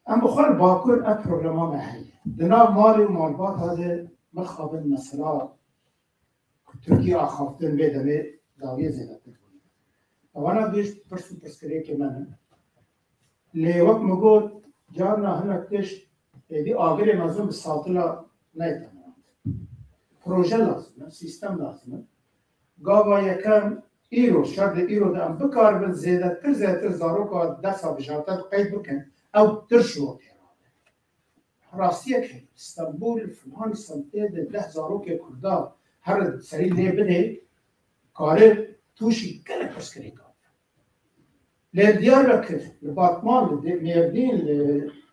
ام بخور باکر ات پروگرام محلی دنا مال و مالبات هذا مخابن مسرا ترکیه آخافتن بدمه داویه زیادت کنید وانا بیش پرسکری که منه لیوک مگود جار نهنکتش ایدی آگر مزون به ساطلا نیتماند پروژه لازمه سیستم لازمه گاوا یکم ایرو شرط ایرو دام بکار بن زیادتر زاروکا دستا بجارتت قید بکن او ترشو راستیه که استانبول فلان سمته ده 10 زاروک کرده هر سری لی بده کاره توشی گله پسکری کار لی دیاربکر لباتمان لمردین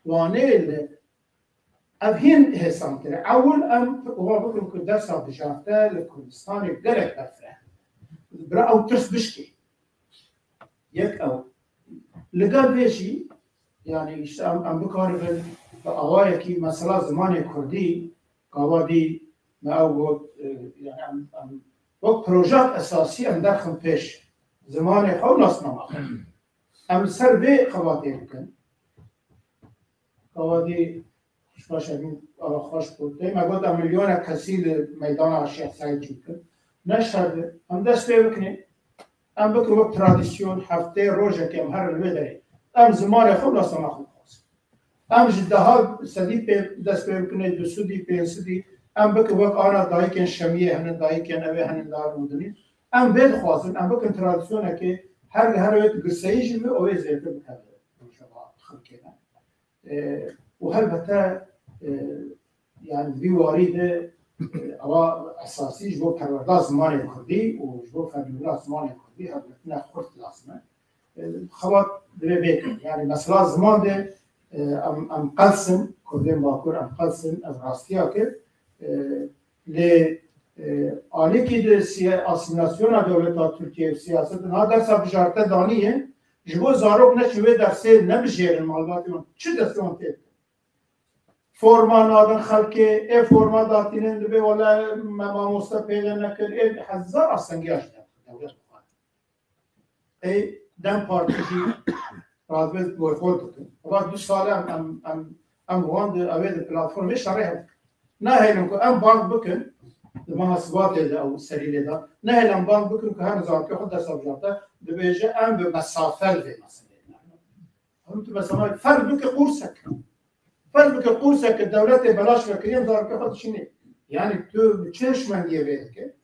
لوانه افهین حسام کرده اول ام او بکنم که دستا بجارته لکردستان گله بفره برا او ترس بشکی یک او لگل بیشی یعنی ام بکاره به آوایی که مثلا زمان کردی کابادی ما او یعنی ام وقت پروژه اساسی ام درخم پیش زمان خود ناسنامه ام سر به خواتیر کن کابادی باشه این خوش بود ما گفت ام میلیون کسی میدان آشیخ سعید جود کن نشده ام دست بکنی ام بکر وقت ترادیسیون هفته روزه که ام هر روی داری ام زمان خود ناسنامه خود ام جدها سدی دست بکنه 200 500 ام بک وقت آن دایکن شمیه هن دایکن اوه هن دار بودنی ام بد خوازن ام بکن ترادیسیونه که هر وقت گسایش به اوه زیاده بکنه شما خلقینا و البته یعنی بیوارید اوا اساسی جو پرورده زمان کردی و جو فرمولا زمان کردی البته خورد لازمه خوات داره بیکن یعنی مثلا زمان ده ام قلسن کردیم باکر ام قلسن از راستیا که لی آلی که ده اسیمناسیون دولتا ترکیه سیاست نا در سب جارته دانیه جبو زاروک نشوه درسه نبجیرن مالباتی من چه دسته من تید فرمان آدن خلقه ای فرمان داتینن دبه ولا ما مستقبل نکر ای هزار اصنگیاش دولت بخواد ای دم پارتیشی رادبه بویخول بکن و 2 ساله ام واند اوید پلاتفورم شرعه نه هیلم که ام بانک بکن محاسبات ده او سریع ده نه هیلم بانک بکن که هر زار که خود دست آبجاته دبیجه ام به مسافل ده مثلا هم تو مثلا فرد که قرصک فرد که قرصک دولت بلاش وکریم زار که خودش نه یعنی تو چش من دیه بید که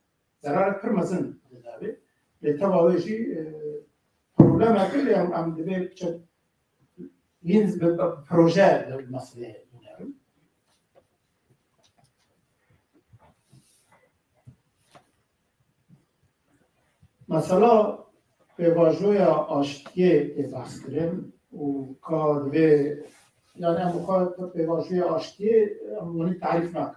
ضرر پر مزن داره لتواجی پروبلم اکلی ام دبی چه این پروژه مسئله دارم مثلا به واژوی آشتی بحث کریم و کاروی یعنی مخاطب به واژوی آشتی امونی تعریف نکرد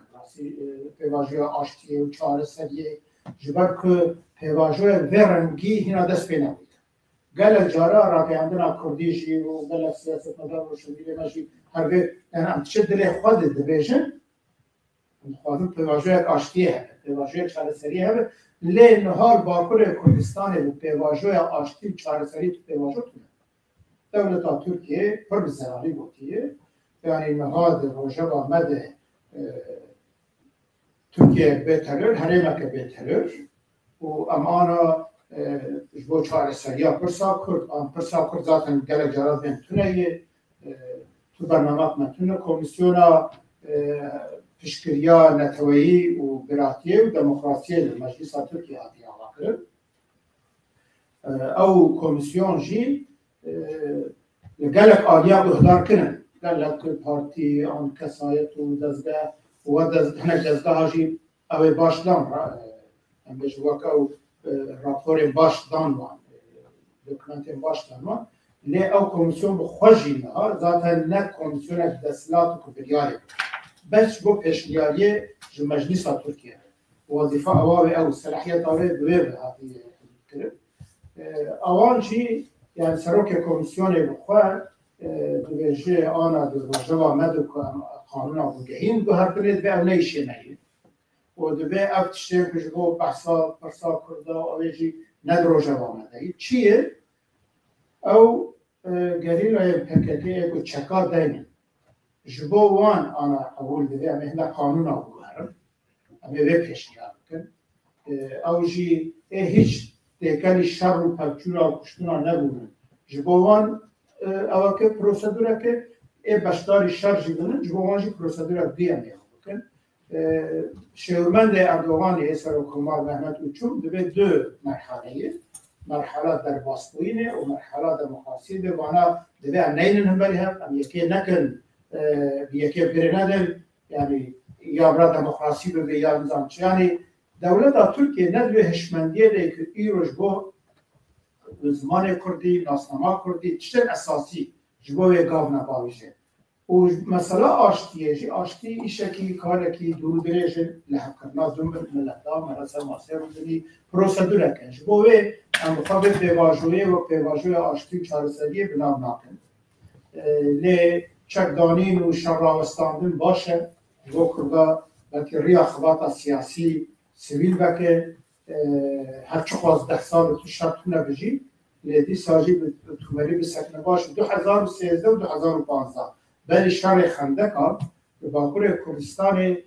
به واژوی آشتی و چهار سریه جبر که به واژوی ورنگی هینا دست بینم گل جارا را که عندنا کردیشی و گل سیاست مدار و شدیده ماشی هر وی یعنی ام چه دل خود دبیجن خودم به واژوی آشتیه به واژوی چهار سریه لی نهار باکر کردستان و به واژوی آشتی چهار سری تو به واژو دولت ترکیه پر زراعی بودیه یعنی نهاد روژه آمد ترکیه به ترور هریمه که به ترور و امانا جبو چهار سریا پرسا کرد ذاتن گل جارات بین تونه تو برنامه منتونه کمیسیونا پشکریا نتویی و براتیه و دموکراسی مجلس ترکیه هاتی آقا کرد او کمیسیون جی گلک آلیا بهدار کنن گلک پارتی آن کسایت و دزده و دزده جی اوی باش دان هم بهش وکا راپور باش دان وان دکمنت باش دان وان لی او کمیسیون بخوشی نه ذاتا نه کمیسیون دستلات و کبریاری بس بو پیشنیاری جو مجلس ترکیه وظیفه اوای او صلاحیت اوای دوی به هاتی کرد اوان چی یعنی سروک کمیسیون بخواه دویجه آنا دویجه آمد و قانون آبوگهین دو هر کنید به او نیشه نهید و دو به او تشتیم که جبو بحثا پرسا کرده اویجی ندروجه آمده چیه؟ او گریلای پکتی اگو چکا دینه جبو وان آنا اول دوی همه هنده قانون آبوگهرم همه وی پیشنیار بکن او جی هیچ دیگری شر و پرچورا و کشتونا نبودن جبوان اوه که پروسیدوره که بشتاری شر جیدنن جبوان جی پروسیدوره دیگه میخواه بکن شهرمند اردوغان ایسر و کمار محمد اوچوم دوی دو مرحله مرحله در باستوینه و مرحله دموکراسی ده وانا دوی نینن هم بری هم یکی نکن یکی بری ندن یعنی یا برا دموکراسی رو به یا نظام یعنی دولت ترکیه ندوی هشمندیه ده که ایروش با زمان کردی، ناسنما کردی چطور اساسی جبوی گاو نباویشه و مثلا آشتیه آشتی ایشه که کارکی دور دریجه لحب کرنا دوم ملتا مرسل ماسه رو دنی پروسیدوره کن جبوی امخواب پیواجوی و پیواجوی آشتی چارسریه بنام ناکن لی چکدانین و شراوستاندن باشه جبو کرده بلکه ریا خبات سیاسی سیویل بکه هر چه 12 سال تو شرط نبجی لیدی ساجی به تومری بسکنه باشه 2013 و 2015 بلی شهر خندکا به باکور کردستان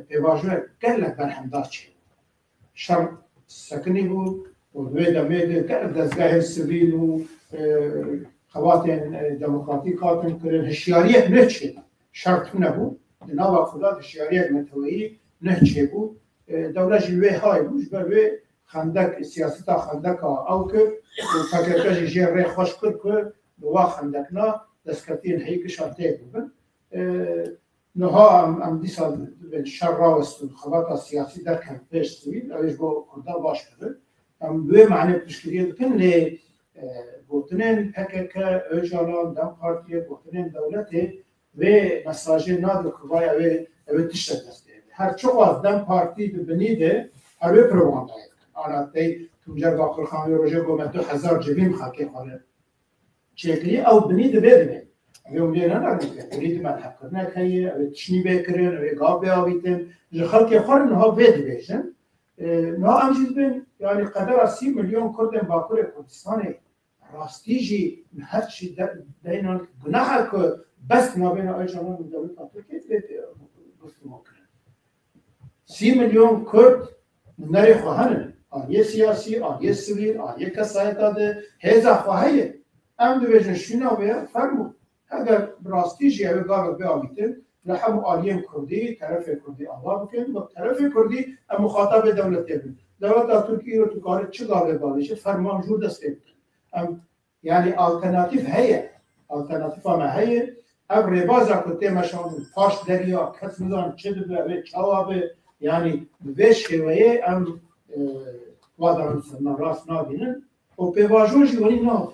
پیواجوه گلک برهمدار چه شهر سکنی بود و دوی دمیده گلک دزگاه سیویل و خواتین دموکراتیک هاتن کرن هشیاریت نه چه شرط نبود نوا خدا هشیاریت متوایی نه چه بود دولت جلوه های بود بروی خندک سیاستا خندک او که فکرکش جیر ری خوش کرد که دوا خندک نا دستکتین هیک شرطه بودن نها ام دیسا شر راوست و خبات سیاسی در کم پیش سوید اویش با کرده باش کرد ام دوی معنی پشکریه دکن لی گوتنین پکرک اوجالان دم پارتیه گوتنین دولته و مساجه نادر کوای اوی تشت دسته هر چقدر دم پارتی ببینیده اوی پروانده آنها تی تونجر باقر خانه روژه گومه 2000 جبیم خاکی خانه چکلی او بنی دبیرن یوم لینا نرده برید مذهب کرنه که تشنی بکرن و گاب بیاویتن جخال خور نها بید بیشن نه امجد بین یعنی قدر 30 میلیون کردن باکور کردستان راستیجی هر چی دینان گناه که بس نابین آیجانان دولت ترکیه بید گفتمو کرن 30 میلیون کرد نری خواهنن آیه سیاسی آیه سیویل آیه کسایت داده هزا خواهیه ام دویجن شونا و فرمو اگر راستیجی اوی گاو بیاویتن لحم آلیه کردی طرف کردی آوا بکن و طرف کردی مخاطب دولت بین دولت ترکیه رو تو کار چه گاوه بالشه فرمان جور دست بکن یعنی آلترناتیف هیه آلترناتیف هم هیه اب ربازا کتی مشان پاش دریا کس میزان چه دوه چوابه یعنی وش هویه ام وادارن سنن راست نابینن و پیواجوشی ولی نابه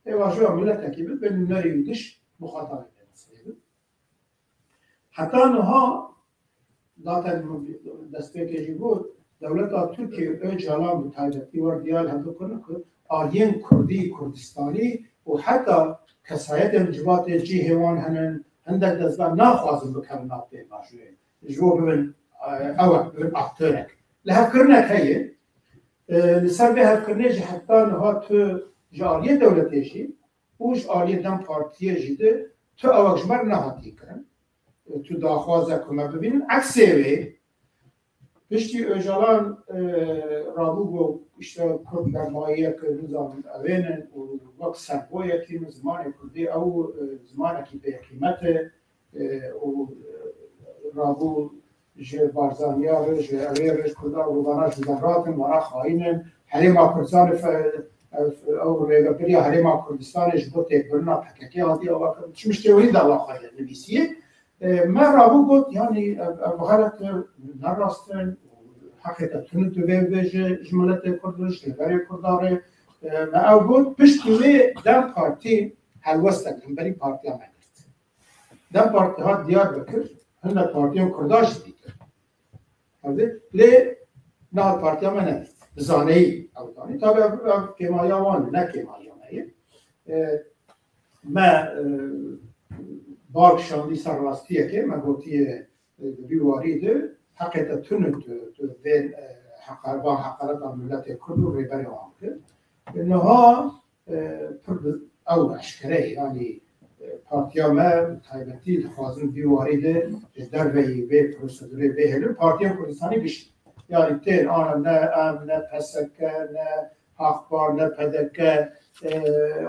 پیواجو ملت تکیبه به نوری یودش مخاطب بین حتی نها دستپیکشی بود دولت ترکیه او جالان بود تایدتی ور دیال هم کنه که آلین کردی کردستانی و حتی کسایت انجبات جی هیوان هنن هندک دزبان ناخوازن بکن نافته باشوه جو ببین اوه ببین اکترک لحف کرنک هیه لسر به هف کرنه حتی نها تو جاریه دولتیشی اوش آلیه دم پارتیه جیده تو اوه جمر نهاتی کرن تو داخوازه که ما ببینیم عکسه وی پشتی اجالان رابو بو اشتا کرد در مایه که نظام اوینن و وقت سربویه که زمان کردی او زمان که به قیمت و رابو جه بارزانیا رش اوی رش کرده و روباناش زنراتن ورا خواهینن حریم کردستان او ریگپری حریم کردستانش بو تکبرنا پککی آدی او چمشتی ولی دوا خواهید نویسیه ما رابو بود یعنی بغلت نراستن حقیقت تونو تو بیشه جملت کردش لگری کرداره ما او بود پشتوی دم پارتی هلوستن هم بری پارتی هم نگرد دم پارتی ها دیار بکر هنده پارتی هم کرداش دیگر لی نه پارتی هم نگرد زانه ای او دانی تا به کمایا وان نه کمایا نیه ما بارک شاندی سر راستیه که من گوتی بیواری ده حقیقت تونت بین حقارت ملت کرد و ریبری آن کرد اینها او اشکره یعنی پارتیا ما تایبتی خوازن بیواری ده در وی پروسیدوری بهلو پارتیا کردستانی بشید یعنی تین آن نه پسکه نه اخبار نه پدکه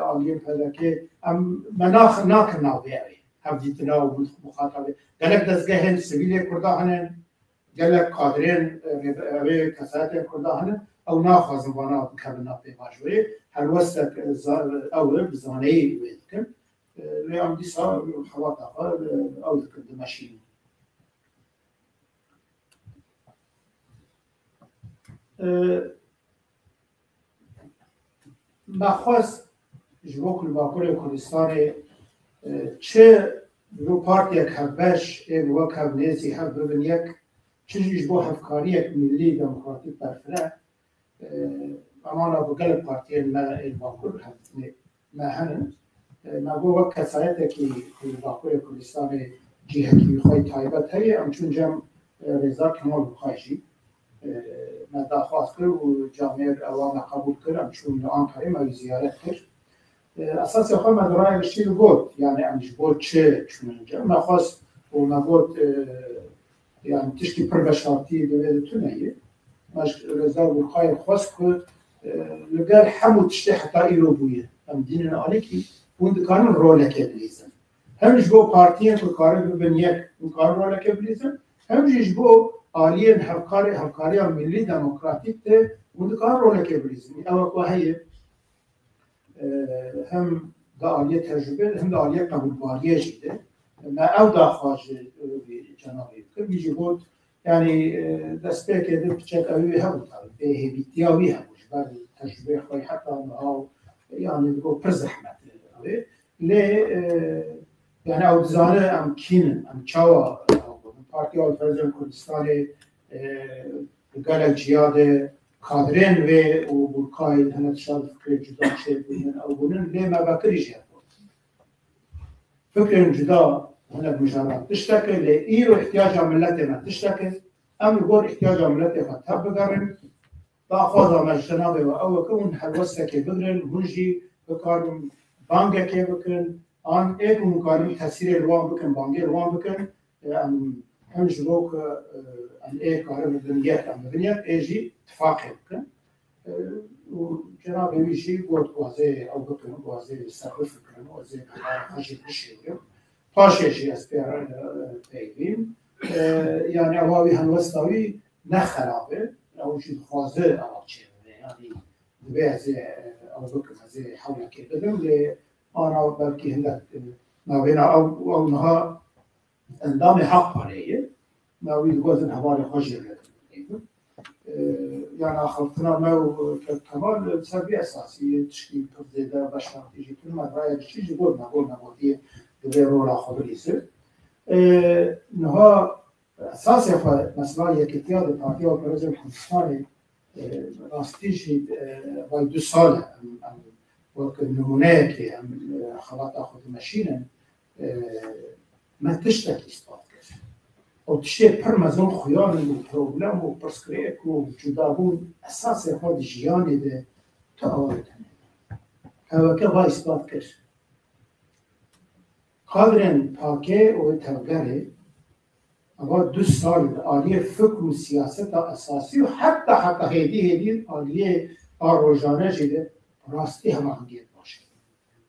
آنگین پدکه مناخ ناکن ناویاری هم دیتنا و مخاطبه گلک دستگاه هن سویل کرده هنن گلک قادرین روی کسایت کرده هنن او ناخوازن وانا بکرنا پیماجوی هر وست اول بزانهی وید کن لیام دیسا خوات آقا او ذکر دمشین مخواست جوکل باکور کردستان چه رو پارتی یک هفبش و یک هفنیزی هف ببین یک چیزیش با هفکاری یک ملی دموکراتیک برفره امانا بگل پارتی ما باکور هفنی ما هنن ما بو وقت کسایت که باکور کردستان جیهکی خواهی تایبت هایی همچون جمع رضا کمال بخواهشی ما داخواست کرد و جامعه اوان قبول کرد همچون آن کاری ما زیارت کرد اساس خود مدرای بشیر بود یعنی امش بود چه چون اینجا ما خواست و ما بود یعنی تشکی پر بشارتی دوید تو نیه ماش رضا بخوای خواست که لگل حمود تشتی حتی ایرو بویه هم دین آلی که اون دکان رولکه بلیزن همش بو پارتیه که کاره ببین یک اون کار رولکه بلیزن همش بو آلیه هفکاری ملی دموکراتیک ده اون دکان رولکه بلیزن اما که هیه هم دا آلیه تجربه هم دا آلیه قبولباریه جیده ما او دا خواهد جنابی که بیجی بود یعنی دست به که ده بچک اوی هم بود به هیبیتی اوی هم بود بعد تجربه خواهی حتی او یعنی بگو پر زحمت لی یعنی او دزانه ام کینن ام چاوا پارتی آل فرزن کردستان گلک جیاده کادرین و برکای هنت شاد فکر جدا چه بودن او بودن لی ما بکری جه فکر جدا هنت مجرد تشتکه لی ایرو احتیاج ملت ما تشتکه ام گور احتیاج ملت ما تب بگرن با خدا مجتنابه و او کون حلوسته که بگرن هنجی بکارم بانگه که بکن آن ایک مکارم تاثیر روان بکن بانگه روان بکن هم جلوك الايه كهرباء الدنيا الدنيا ايجي اتفاق بكن وجناب يجي قلت وازي او بكن وازي يستخلف بكن وازي حاجه بشيء فاشي اسبير تايبين يعني اواوي هنوستاوي نخرابه او شي خوازه او شيء يعني بيزي او بكن زي حول كده بدل انا بلكي هندك ما بين او نها اندام حق عليه ما ويد قوزن حوالي خجل يعني أخذتنا ما كمان سبب أساسي تشكيل تبدأ بشر تيجي كل ما رأي تيجي قولنا قضية غيره لا خبريسه نها أساسي مثلا يكتيار التعطيه وبرزم حساني راستيجي باي 2 سال وقت نمونه که خلات أخذ ماشينا ما تشتكي استاد او تشتي پرمزون خيار البروبلم و پرسكريك و جدابون اساس خود جياني ده تاوردن او که با اثبات کرد قادرن پاکه و توگره اما 2 سال آلیه فکر و سیاست اساسی و حتی هیدی آلیه آروژانه جده راستی همانگیت باشه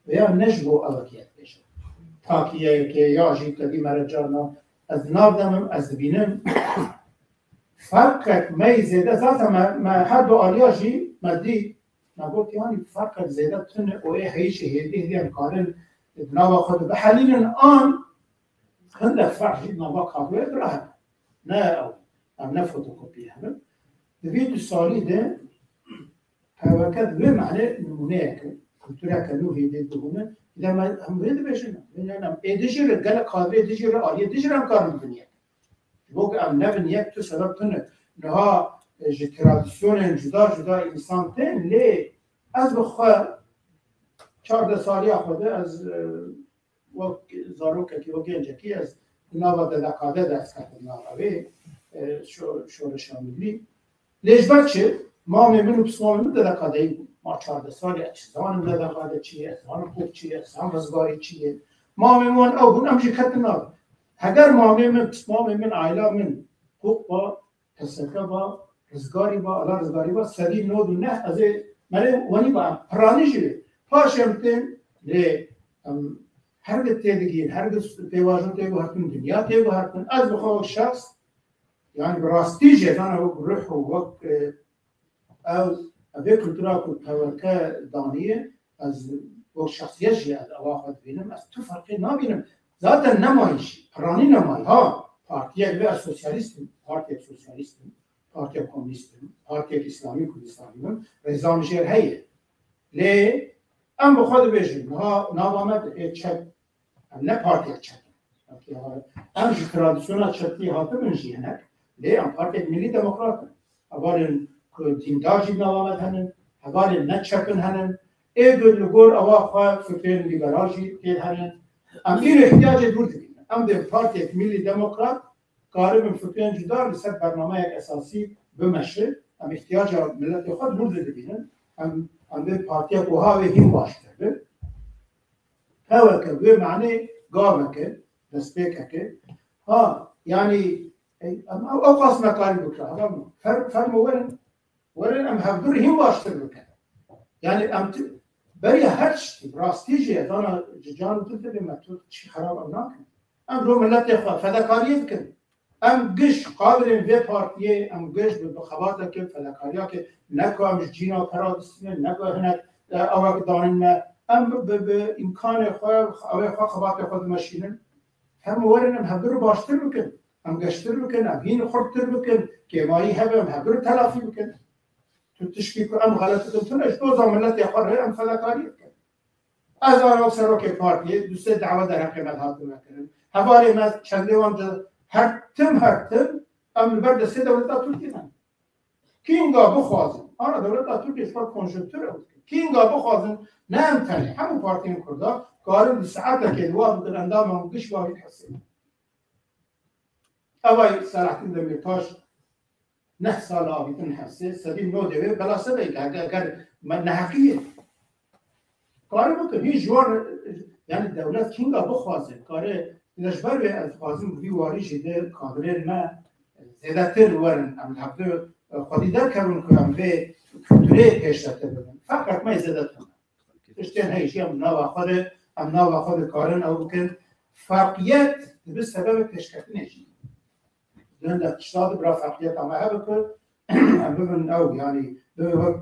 و یا نجبو اوکیت بشه تاکیه که یا جیب تدی مرجانا از نابدمم از بینم فرقك ما زيادة ذاتها ما حد آلیاجی مدی نقول يعني فرق زيادة تن وإيه هيش هدي امكان نوا خد بحلين الآن عندك فرق نوا قابل براه نا أو نفوتوكوبي هذا دفيت السؤالي ده هو كذا بمعنى نمونيك كلتورا كانوا هدي دهونه إذا ما هم هدي بيشنا يعني إديجر قال قابل إديجر آلية إديجر أمكان الدنيا بوق ام نبنیت تو سبب تونه نها ترادیسیون جدا انسان تن لی از بخوا 14 سالی خوده از وقت زاروکه که وقت انجاکی از نوا دقاده دست کرده ناروی شورش آمیلی لیش بچه ما میبینیم پس ما میبینیم دقاده ای ما 14 سالی اجزان دقاده چیه ازان خوب چیه ازان رزگاری چیه ما میبینیم او بون امجی کت ناروی اگر ما من عائله من حقوق با حسکه با رزگاری با الله رزگاری با سری نود و نه از ملی ونی با پرانی شده پاشمتن لی هرگز تیدگین هرگز تیواجن تیگو هرکن دنیا تیگو هرکن از بخواه شخص یعنی براستی جدان و روح و وقت او اوه کلتورا که تورکه دانیه از وقت شخصیت جید اواخد بینم از تو فرقی نبینم ذات نمایشی پرانی نمایی ها پارتی اگه سوسیالیستیم پارتی کمونیستیم پارتی اسلامی کردستانی رضا شهر هیه لی ام بخواد بجیم ها نامامد چپ نه پارتی چپ ام جو ترادیسیون چپی هاته منجی هنک لی ام پارتی ملی دموکرات اوالن دینداجی نامامد هنن اوالن نه چپن هنن ایگل لگور اوا خواه فکرین لیبراجی تیل هنن ام این احتیاج دور دیدیم ام در پارتی ملی دموکرات کاری به فکرین جدا لسه برنامه یک اساسی بمشه ام احتیاج ملت خود دور دیدیم ام در پارتی کوها و هیم باشتره هوا که به معنی گاوه که دستپیکه که ها یعنی او قاسم کاری بکره فرم ورن ام هفدور هیم باشتر بکنه یعنی ام برای هر چی راستی جه دانا جان تو به متو چی خراب او نکن ام رو ملت فداکاری کن ام گش قادرین به پارتیه ام گش به خباته که فداکاریا که نکام جینا پرادستین نگاه او دانن ام به امکان خو خبات خود ماشینن هم ورن ام هدر باشتر بکن ام گشتر بکن ام هین خورتر بکن که مایی هم هدر تلافی بکن تو تشکیل ام غلطه تو نش دو زمانت یخوره ام فداکاری کن از آن سر که پارتی دوست دعوت در حقیقت هاتو نکردن حوالی ما چنده وانجا هر تم ام برد سه دولت ترکیه کینگا بخوازن آن دولت ترکیه شما کنجکتور بود کینگا بخوازن نه هم تنه همون پارتین کردا کارن ساعت که دوام بدن اندام هم گش وارد حسین اوای صلاحالدین دمیرتاش 9 سال آبیتن حسه سدیم نو دوه بلا سبه اگر نحقیه کار بکن هیچ جوار یعنی دولت کینگا بخوازه کاره لجبر به الفاظم بی واری جده کادرین ما زیاده تر ورن ام هفته خودی در کردن کنم به کلتوری پیشرفته بدن فقط ما زیاده تر اشتین هیچی ام ناو خود کارن او بکن فرقیت به سبب پیشرفت نیست دون اقتصاد برای فرقیت اما بکن ام ببین او یعنی به وقت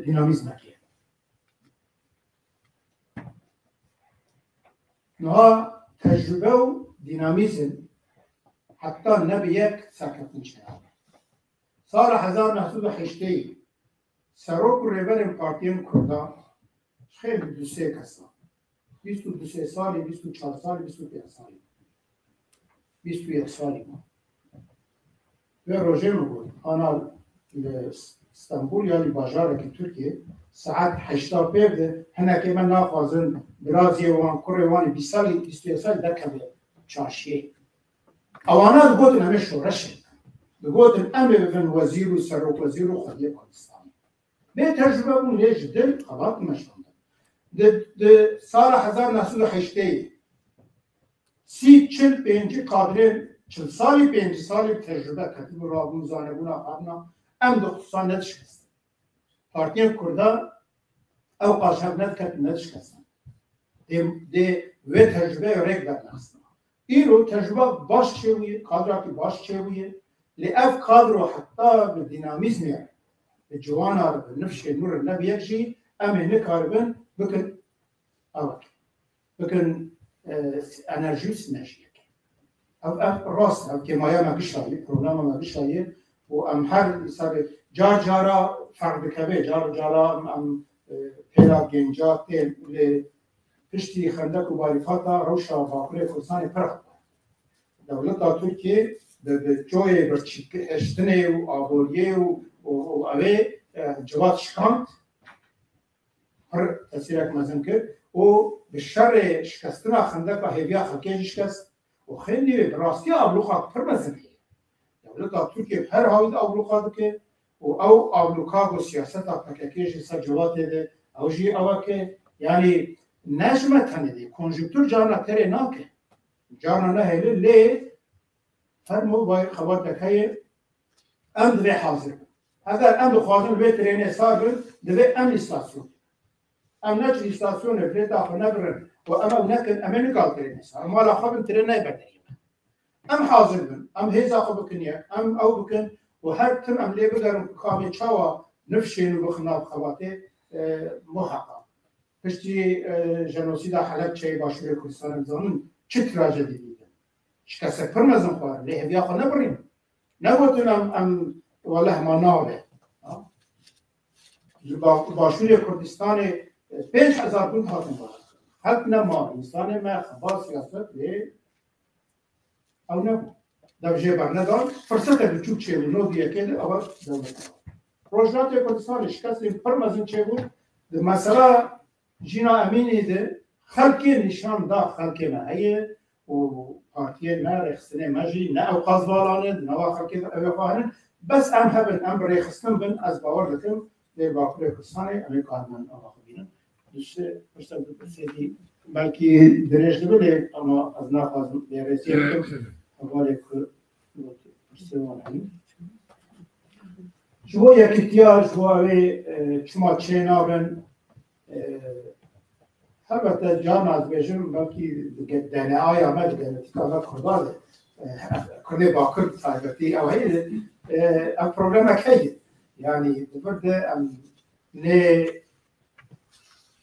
دینامیزم که نها تجربه و دینامیزم حتی نبی یک ساکتن شده سال 1908 سروک و ریبر پارتیم کردان خیلی 23 کسان 22 سالی 24 سالی 25 سالی 21 سالی ما و روژه بود آنها استانبول یا بازار که ترکیه ساعت 8 بده هنه که من ناخوازن برازی وان کره وان 20 سالی 21 سالی در کبه چاشیه اوانا بگوتن همه شورشه بگوتن امه بفن وزیر و سروک وزیر و خودی کردستان به تجربه اون لیج دل خلاط مشتونده ده سال 1908 35 قادرین 40 سالی 5 سالی تجربه کتیب رابون زانگون آقابنا ام دخصان ندشکست پارتیم کرده او قاشق ندشکستن ده و تجربه ریک بدنخستن این رو تجربه باش چویه کادراتی باش چویه لأف کادرو حتی به دینامیزم میاره به جوان ها به نفش نور نبی یک جی امه نکاربن بکن اوک بکن انرژی سنشی او راست او که مایا ما بشایی پروگرام ما بشایی و ام هر حساب جار جارا فرق بکبه جارا ام پیدا گنجات ل پشتی خندق و باریفاتا روشا باقره کردستان پرخ دولت ترکیه به جای برچشتنه و آبوریه و اوه جواد شکاند هر تاثیرک مزن کرد و به شر شکستن خندق و هیویا خلقه شکست و خیلی براستی آبلوخا پر مزن کرد دولت ترکیه هر حاوید آبلوخا که و او آبلوخا و سیاست پاکیش سر جواد ده اوجی اوه که یعنی نجمه تنیده کنجکتور جانا تره ناکه جانا نهیله لی فرمو باید خبات دکه ام دوی حاضر اگر ام دو خوازن دوی ترینه ساگر دوی ام استاسیون ام نچ استاسیون بلیت آخر نبرن و ام نکن ام نکال ترینه ساگر اما لا خواب ترینه بردهیم ام حاضر بن ام هیز آخر بکنیه ام او بکن و هر تم ام لی بگرم کامی چاوا نفشین و بخناب خواته محقا پشتی جنوسیدا حلب چه باشوری کردستان زانون چه تراجدی دیدن شکست پر مزن خواه لیه بیا خواه نبریم نبودن ام والله ما ناله باشوری کردستان 5000 بند حاکم باید حق نما انسان ما خبا سیاست لی او نبود در جبر ندار فرصت بچوک چه بود نو دیگه که اول دولت روشنات کردستان شکست پر مزن چه بود مثلا جینا امینی ده خلقی نشان دا خلقی مهیه و پارتیه نه رخصنه مجی نه او قاضوالانه نه خلقی اوقاهنه بس ام هبن ام رخصن بن از باور دکم ده باقر کردستان امریکا من آقا بینم دوسته فرصت بسیدی بلکی درش نبوده اما از ناخوازم بیارسی کم حواله که فرصوان همین شو یک احتیاج هوای چما چه نابن البته جان از بیشتر بلکی دنیا آیا مجد تکامل کرداره کنه با کرد سایبتی او هی ام پروگرام کیه یعنی دوباره ام نه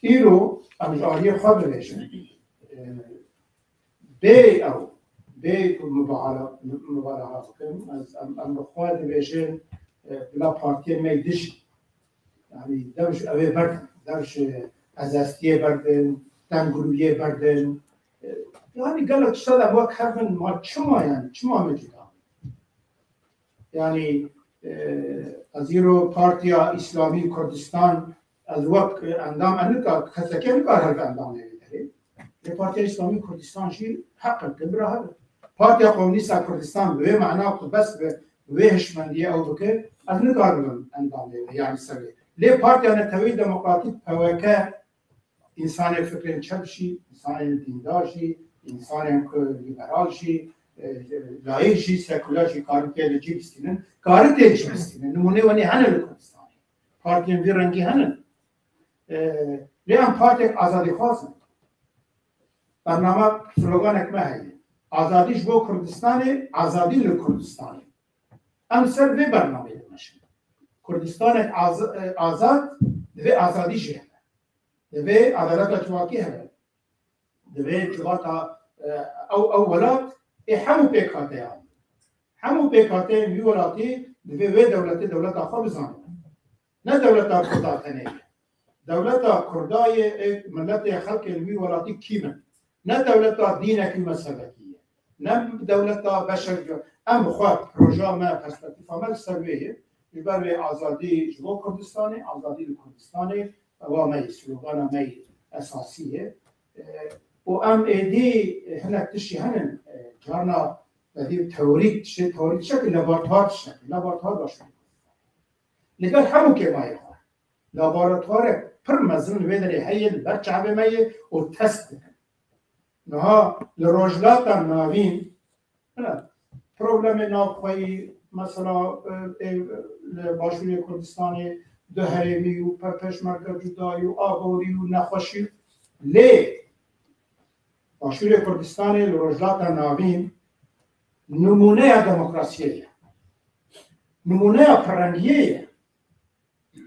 ایرو ام جاری خود بیشتر بی او بی مبالغه کم از ام خود بیشتر بلا پارتی میدیش یعنی درش اوی برد درش از استیه بردن دنگرویه بردن یعنی گلت شد اما کردن ما چما یعنی چما میجودا یعنی از ایرو پارتیا اسلامی کردستان از وقت اندام انکا کسکی انکار هر اندام نمیداره پارتیا اسلامی کردستان شی حق کبرا هر پارتیا کمونیست کردستان به معنا بس به وهشمندی او بکه از نکار اندام نمیداره یعنی سوی لی پارتیا نتوی دموکراتیک پوکه انسان فکر چپ شی انسان دیندار شی انسان لیبرال شی لایق شی سکولار شی کاری که لجی بستینن کاری تیش بستینن نمونه ونی هنن کردستان پارتیا وی رنگی هنن لیام پارتی آزادی خواستن برنامه سلوگان اکمه هایی آزادیش بو کردستان آزادی لکردستان ام سر وی برنامه دمشن کردستان آزاد دوی آزادی جه دوی عدالت اجواکی هست دوی جواتا او ولات همو پیکاته هم همو پیکاته می ولاتی دوی وی دولت آخوا بزانه نه دولت کردات نه دولت کردای ملت خلق الوی ولاتی کیمن نه دولت دینکی مذهبیه نه دولت بشر ام خواه پروژه ما پرسپکتیف عمل سرویه بر آزادی جو کردستان آزادی کردستان و می سلوگان می اساسیه و ام ایدی هنک تشی هنن جانا بدی تئوریک شکل لابراتوار باشه لگر همو که مایه خواه لابراتوار پر مزن ویدری هیل برچعبه مایه و تست نها لروجلات ناوین پروبلم ناخوایی مثلا باشوری کردستان دو هرمی و پشمرگا جدایی و آبوری و نخوشی لی باشوری کردستان لروجلات ناوین نمونه دموکراسیه نمونه پرنگیه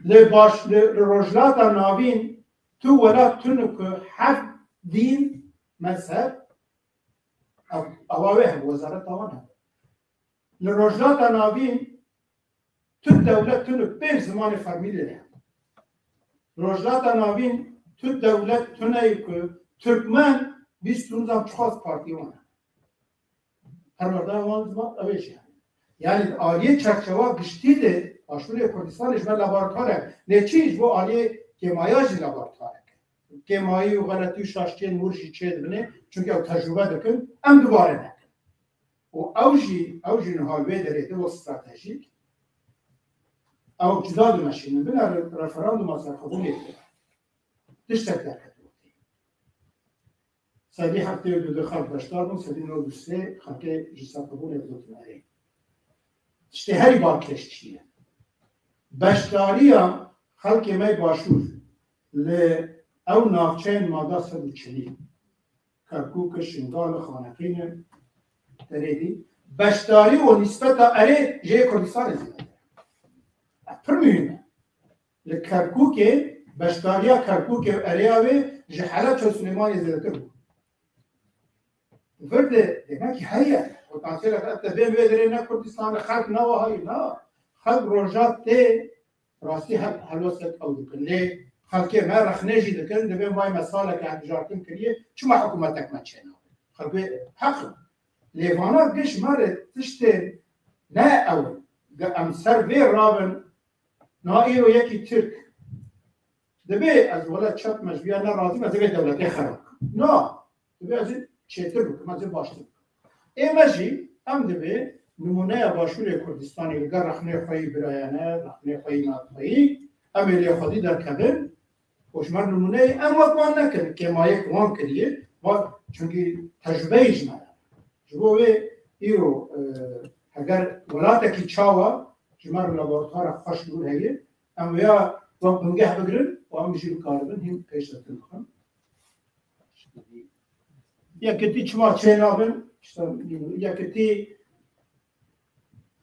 لروجلات ناوین تو ولا تنك حد دين مذهب أواويه وزارة طوانها لروجلات ناوين تو الدولة تنك بين زمان فرميلي لها روجلات ناوين تو الدولة تنك تركمان بيست نظام تخاص بارتيوانا هر مرده وان زمان اويش يعني آلية چرچوا گشتيده آشوری کردستانش من لاباراتواره نه چیز و آلیه کمایاج لاباراتواره کمایی و غلطی و شاشتین مرجی چه بنه چونکه او تجربه دکن ام دوباره نکن و اوجی نهالوه داره و استراتژیک او جدا دمشینه بنا رفراندوم از قبول ایده تشتک در کتوتی سادی هفته دو خلق بشتار بون سادی نو دوسته خلقه جسا قبول ایده ناره تشتی هری باکش چیه بشتاری هم خلق می باشور او نافچین ماده 140 کرکوک شنگال خانقین دریدی بشتاری و نسبت اره جه کردستان زیاده پر مهمه لکرکوک بشتاریا کرکوک اره آوه جه حالت چو سلیمانی زیاده بود فرده دیگه که هیه و تانسیل اتا بیم ویدره نه کردستان خلق نو هایی نه خلق روژات ته راستی حلوست او دکن خلقی ما رخنجی دکن دبیم وای مساله که انجارتن کریه چما حکومتک ما چه ناوه خلقی حق لیوانا گش ماره تشته نه اول ام سر وی رابن نا ایرو یکی ترک دبی از ولد چپ مجبیه نه رازیم از دبی دولتی خراب نه دبی از چیتر بکن از باشتر ایمجی ام دبی نمونه باشور کردستانی لگر رخنه خواهی برایانه رخنه خواهی نادخواهی امیلی خودی در کبن خوشمر نمونه ام وقت نکن که ما یک وان کریه چونکه تجربه ایجمه جبوه ایرو اگر ولاته که چاوا جمار لابراتوار خوش دور هیه ام ویا وقت بنگه بگرن و ام بجیب کاربن هم پیش دکن خواهم یا کتی چما چه نابن یا کتی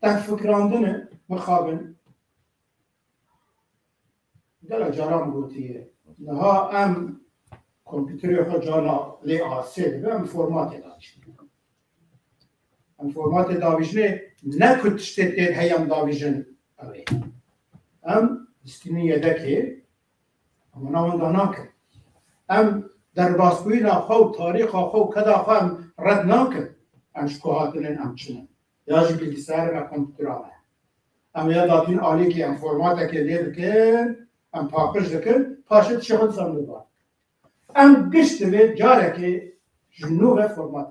تن فکراندنه مخابن دل جرام گوتیه نها ام کمپیوتری خود جانا لی آسه به ام فرمات داویش ام فرمات داویش نه کتشته تیر هیم داویشن اوه ام استینی یدکه اما ناون دانا کن ام در باسکوی ناخو تاریخ خو کدا خو ام رد ناکن ام شکوهاتنن ام چنن یا جی بلگیسار و کمپیوتر آمه ام یاداتین عالی که ام فرماتا که لید کن ام پاکش دکن پاشت شخص سامده بار ام گشت به جاره که جنوب فرمات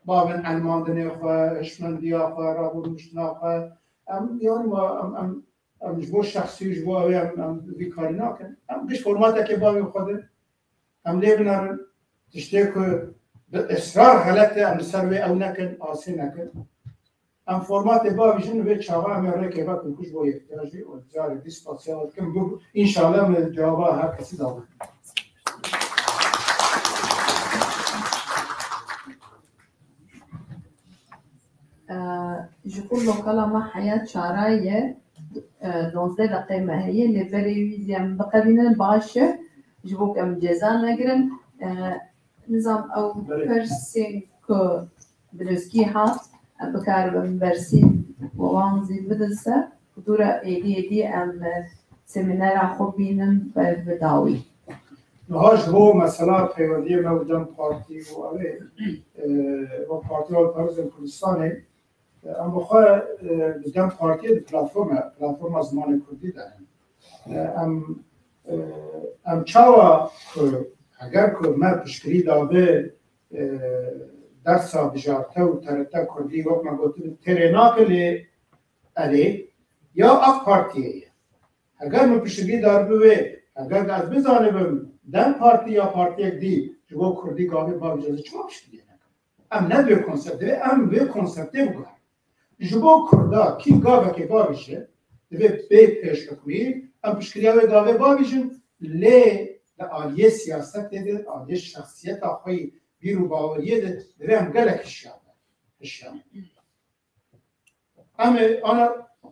بابن علماندنی خواه اشمندی خواه رابروشنا خواه ام یعنی ما ام جبو شخصی جبو ام بیکاری نکن ام گشت فرماتا که بابی خوده ام لیبنارن تشتی که اصرار غلطه ام سروی او نکن آسی نکن ام فرمات بابی جن به چاقا ام رای که باید کنکوش با احتیاجی و جاری دیسپاسیال کن بگو انشاءالله من جوابا هر کسی داود جكل لوكالا ما حياة شعراية 12 دقيقة مهية اللي بريزيام بقبينا باشا جبوك ام جزان نقرن نظام او برسين كو دروسكي هات بكار برسين ووانزي بدلسة دورة ايدي ام سمينار خوبينم بداوي نهاش هو مثلا پیوندی مودم پارتی و اوه و پارتی ها پرزن کردستانه ام بخواه بدم پارتی پلاتفورم از زمان کردی دارم ام چاوا که اگر که من پشکری داده درسا بجارته و ترته کردی وقت من گوتیم تریناک لی علی یا اف پارتیه اگر من پشکری دار بوه اگر از بزانه دم پارتی یا پارتی یک دی جو کردی گاوی با اجازه چما پشکری ام نه به کنسپت ام به کنسپت بگم جو کردا کی گاوی که گاویشه دوی به پیش کنی ام پشکری های گاوی باویشن لی آلیه سیاست ده آلیه شخصیت آخوی بیرو باوریه ده دوی ام گلک اشیام ام آنا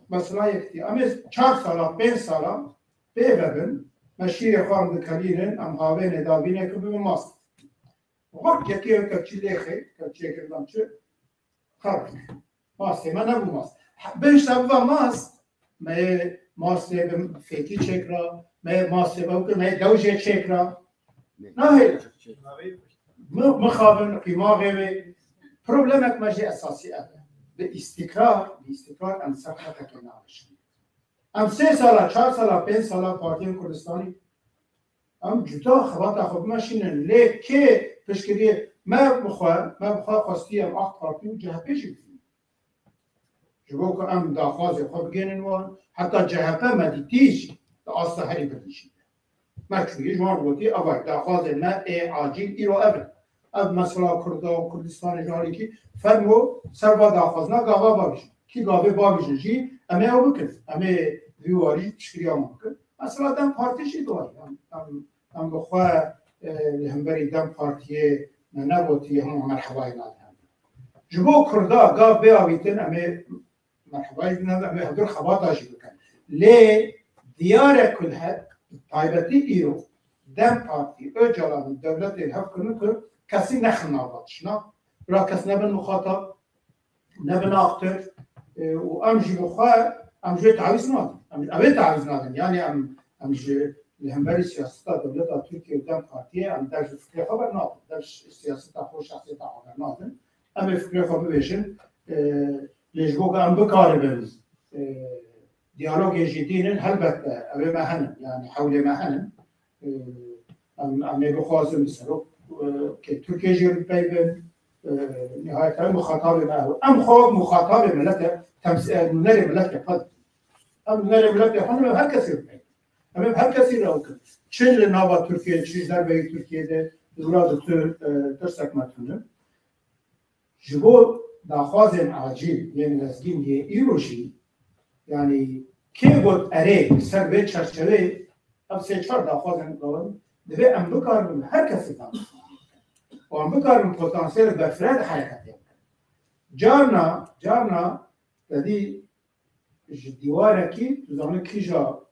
مثلا یکتی ام 4 سالا 5 سالا به ببن مشیر خواهم دکلیرن ام هاوه ندابینه که بیم ماست وقت یکی کبچی لیخه کبچی کردم چه خرد ماسته من نبو ماست بهش نبو ماست ماسته به فیکی چک را ماسته به دوجه چک را نه هیل مخابن قیماغه و پروبلمک مجی اساسی اوه به استقرار ام سرخطه که نامشن ام 3 سالا 4 سالا 5 سالا پارتی کردستانی ام جدا خبات خوب ماشینن لیکه پشکریه من بخواه خواستی ام 8 پارتی و جهپه شدیم جبو که ام داخواز خوب گینن وان حتی جهپه مدیتیش دا آستا هری بدیشید مرکوی جوان بودی اول داخواز نه عاجل ایرو اب مثلا کردا و کردستان جاری که فرمو سر با داخواز نه گاوا باویشن کی گاوه باویشن جی امه او بکن امه دیواری تشکیل ممکن مثلا دم پارتیشی دوای ام بخواه لهمبری دم پارتیه نبوتی هم مرحبای نادم جبو کردا گاو بیاویتن امه مرحبای نادم امه هدر خبات آجی بکن لی دیاره کلها طایبتی ایرو دم پارتی او جلال دولت الهف کنه که کسی نخناباتش نه را کس نبن مخاطب نبن آختر و امجی بخواه امجی تعویز نادم امجی تعویز نادم یعنی امجی لهمبری سیاست دولت ترکیه دم پارتیه ام در فکر خبر نادم در سیاست خود شخصیت خبر نادم ام فکر خبر بیشن لیجبو که ام بکاره بیم دیالوگ جدیدن البته اوه مهنم یعنی حول مهنم ام بخوازم بسرو که ترکیه جیر بیبن نهایت مخاطب ما ام خواب مخاطب ملت تمثيل ملت قد ام ملت خانم هر کسی بید ام هر کسی را کن چه نوا ترکیه چیز در به ترکیه ده دورا دکتر درسک متونه جبو داخواز عاجل یعنی لازم یه ایروشی یعنی که بود اره سر به چرچوه اب 3-4 داخواز دارم دوی ام بکارم هر کسی دارم و ام بکارم پتانسیل بفرد حرکتی جارنا دادی دیواره کی تو زمان کیجا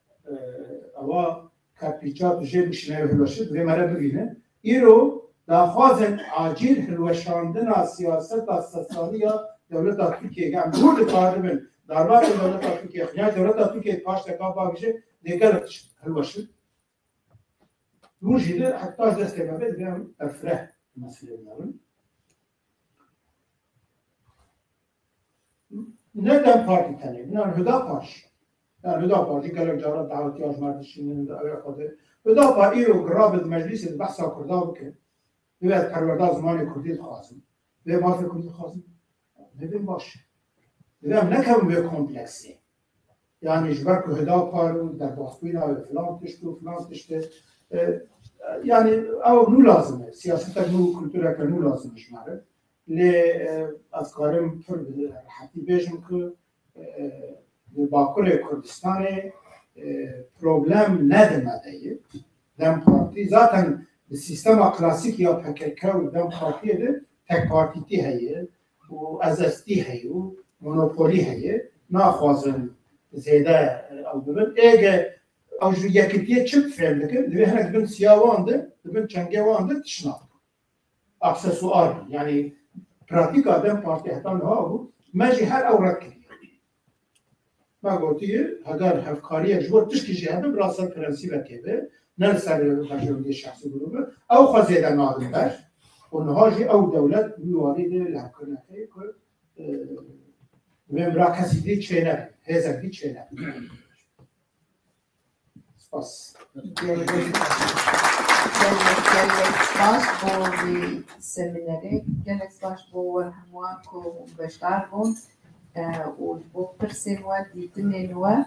اوا کپیچا تو جیب شنه هلوشت دوی مرا ببینه ایرو داخواز عاجل هلوشاندن سیاست اساسانی یا دولت ترکیه گم بود کارمن در واقع دولت ترکیه خیلی دولت ترکیه پاش تکا باشه نگرش هلوشت موجوده حتی از دست ما بدیم افرح مسئله دارن نه دم پارتی تنه نه هدا پاش نه هدا پاشی گلک جارا دعوتی آجمردشین دعوی خوده هدا پا ایرو گراب مجلس بحثا کرده بکن بیاید پرورده زمان کردی خوازم بیاید مافی کردی خوازم نبین باشه بیاید نکم به کمپلکسی یعنی جبر که هدا پارو در باسپوینا و فلان تشتو فلان تشته yani او نو لازمه سیاست نو کلتور که نو لازمه شماره لی از کارم پر راحتی بیشم که باکر کردستان پروبلم ندمده دم پارتی ذاتاً سیستم کلاسیک یا پکرکه و دم پارتی ده تک پارتیتی هیه و ازستی هیه و مونوپولی هیه ناخوازن زیده او ببین اگه او جو یکیتیه چپ فهم دکه دوی هنک بین سیاوانده بین چنگه وانده تشناب اکسسوار یعنی پراتیک آدم پارتی هتان ها بود مجی هر اورد کردی ما گوتیه اگر هفکاریه جور تشکی جهده براسل پرنسیبه که به نه سر بجرمدی شخصی گروه او خوزیده نادم بر اونها جی او دولت بیوارید لحکرنه که و مراکزی دی چه نبید هزار دی چه نبید سپاس باش بودی سمینری گلک باش بود همه کو بشتر بود و بود پرسیم و دیدن نو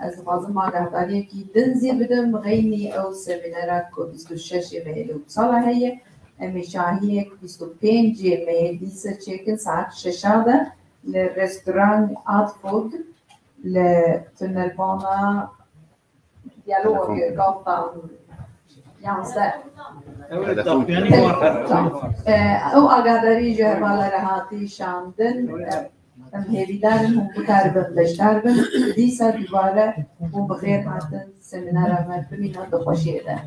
از غازم آگاهی کی دنزی بدم غینی او سمینرات کو 26 مهلو سال هیه امیشاهی 25 مهلی سچکن ساعت 6 لرستوران آتفود لتنربانا دیالوگ گفتم 11 او آگاداری جهبال رهاتی شاندن هیویدارن هم بکاربن بشتربن دیسا دوباره هم بخیر هاتن سمینار عمل ببینن دو خوشیده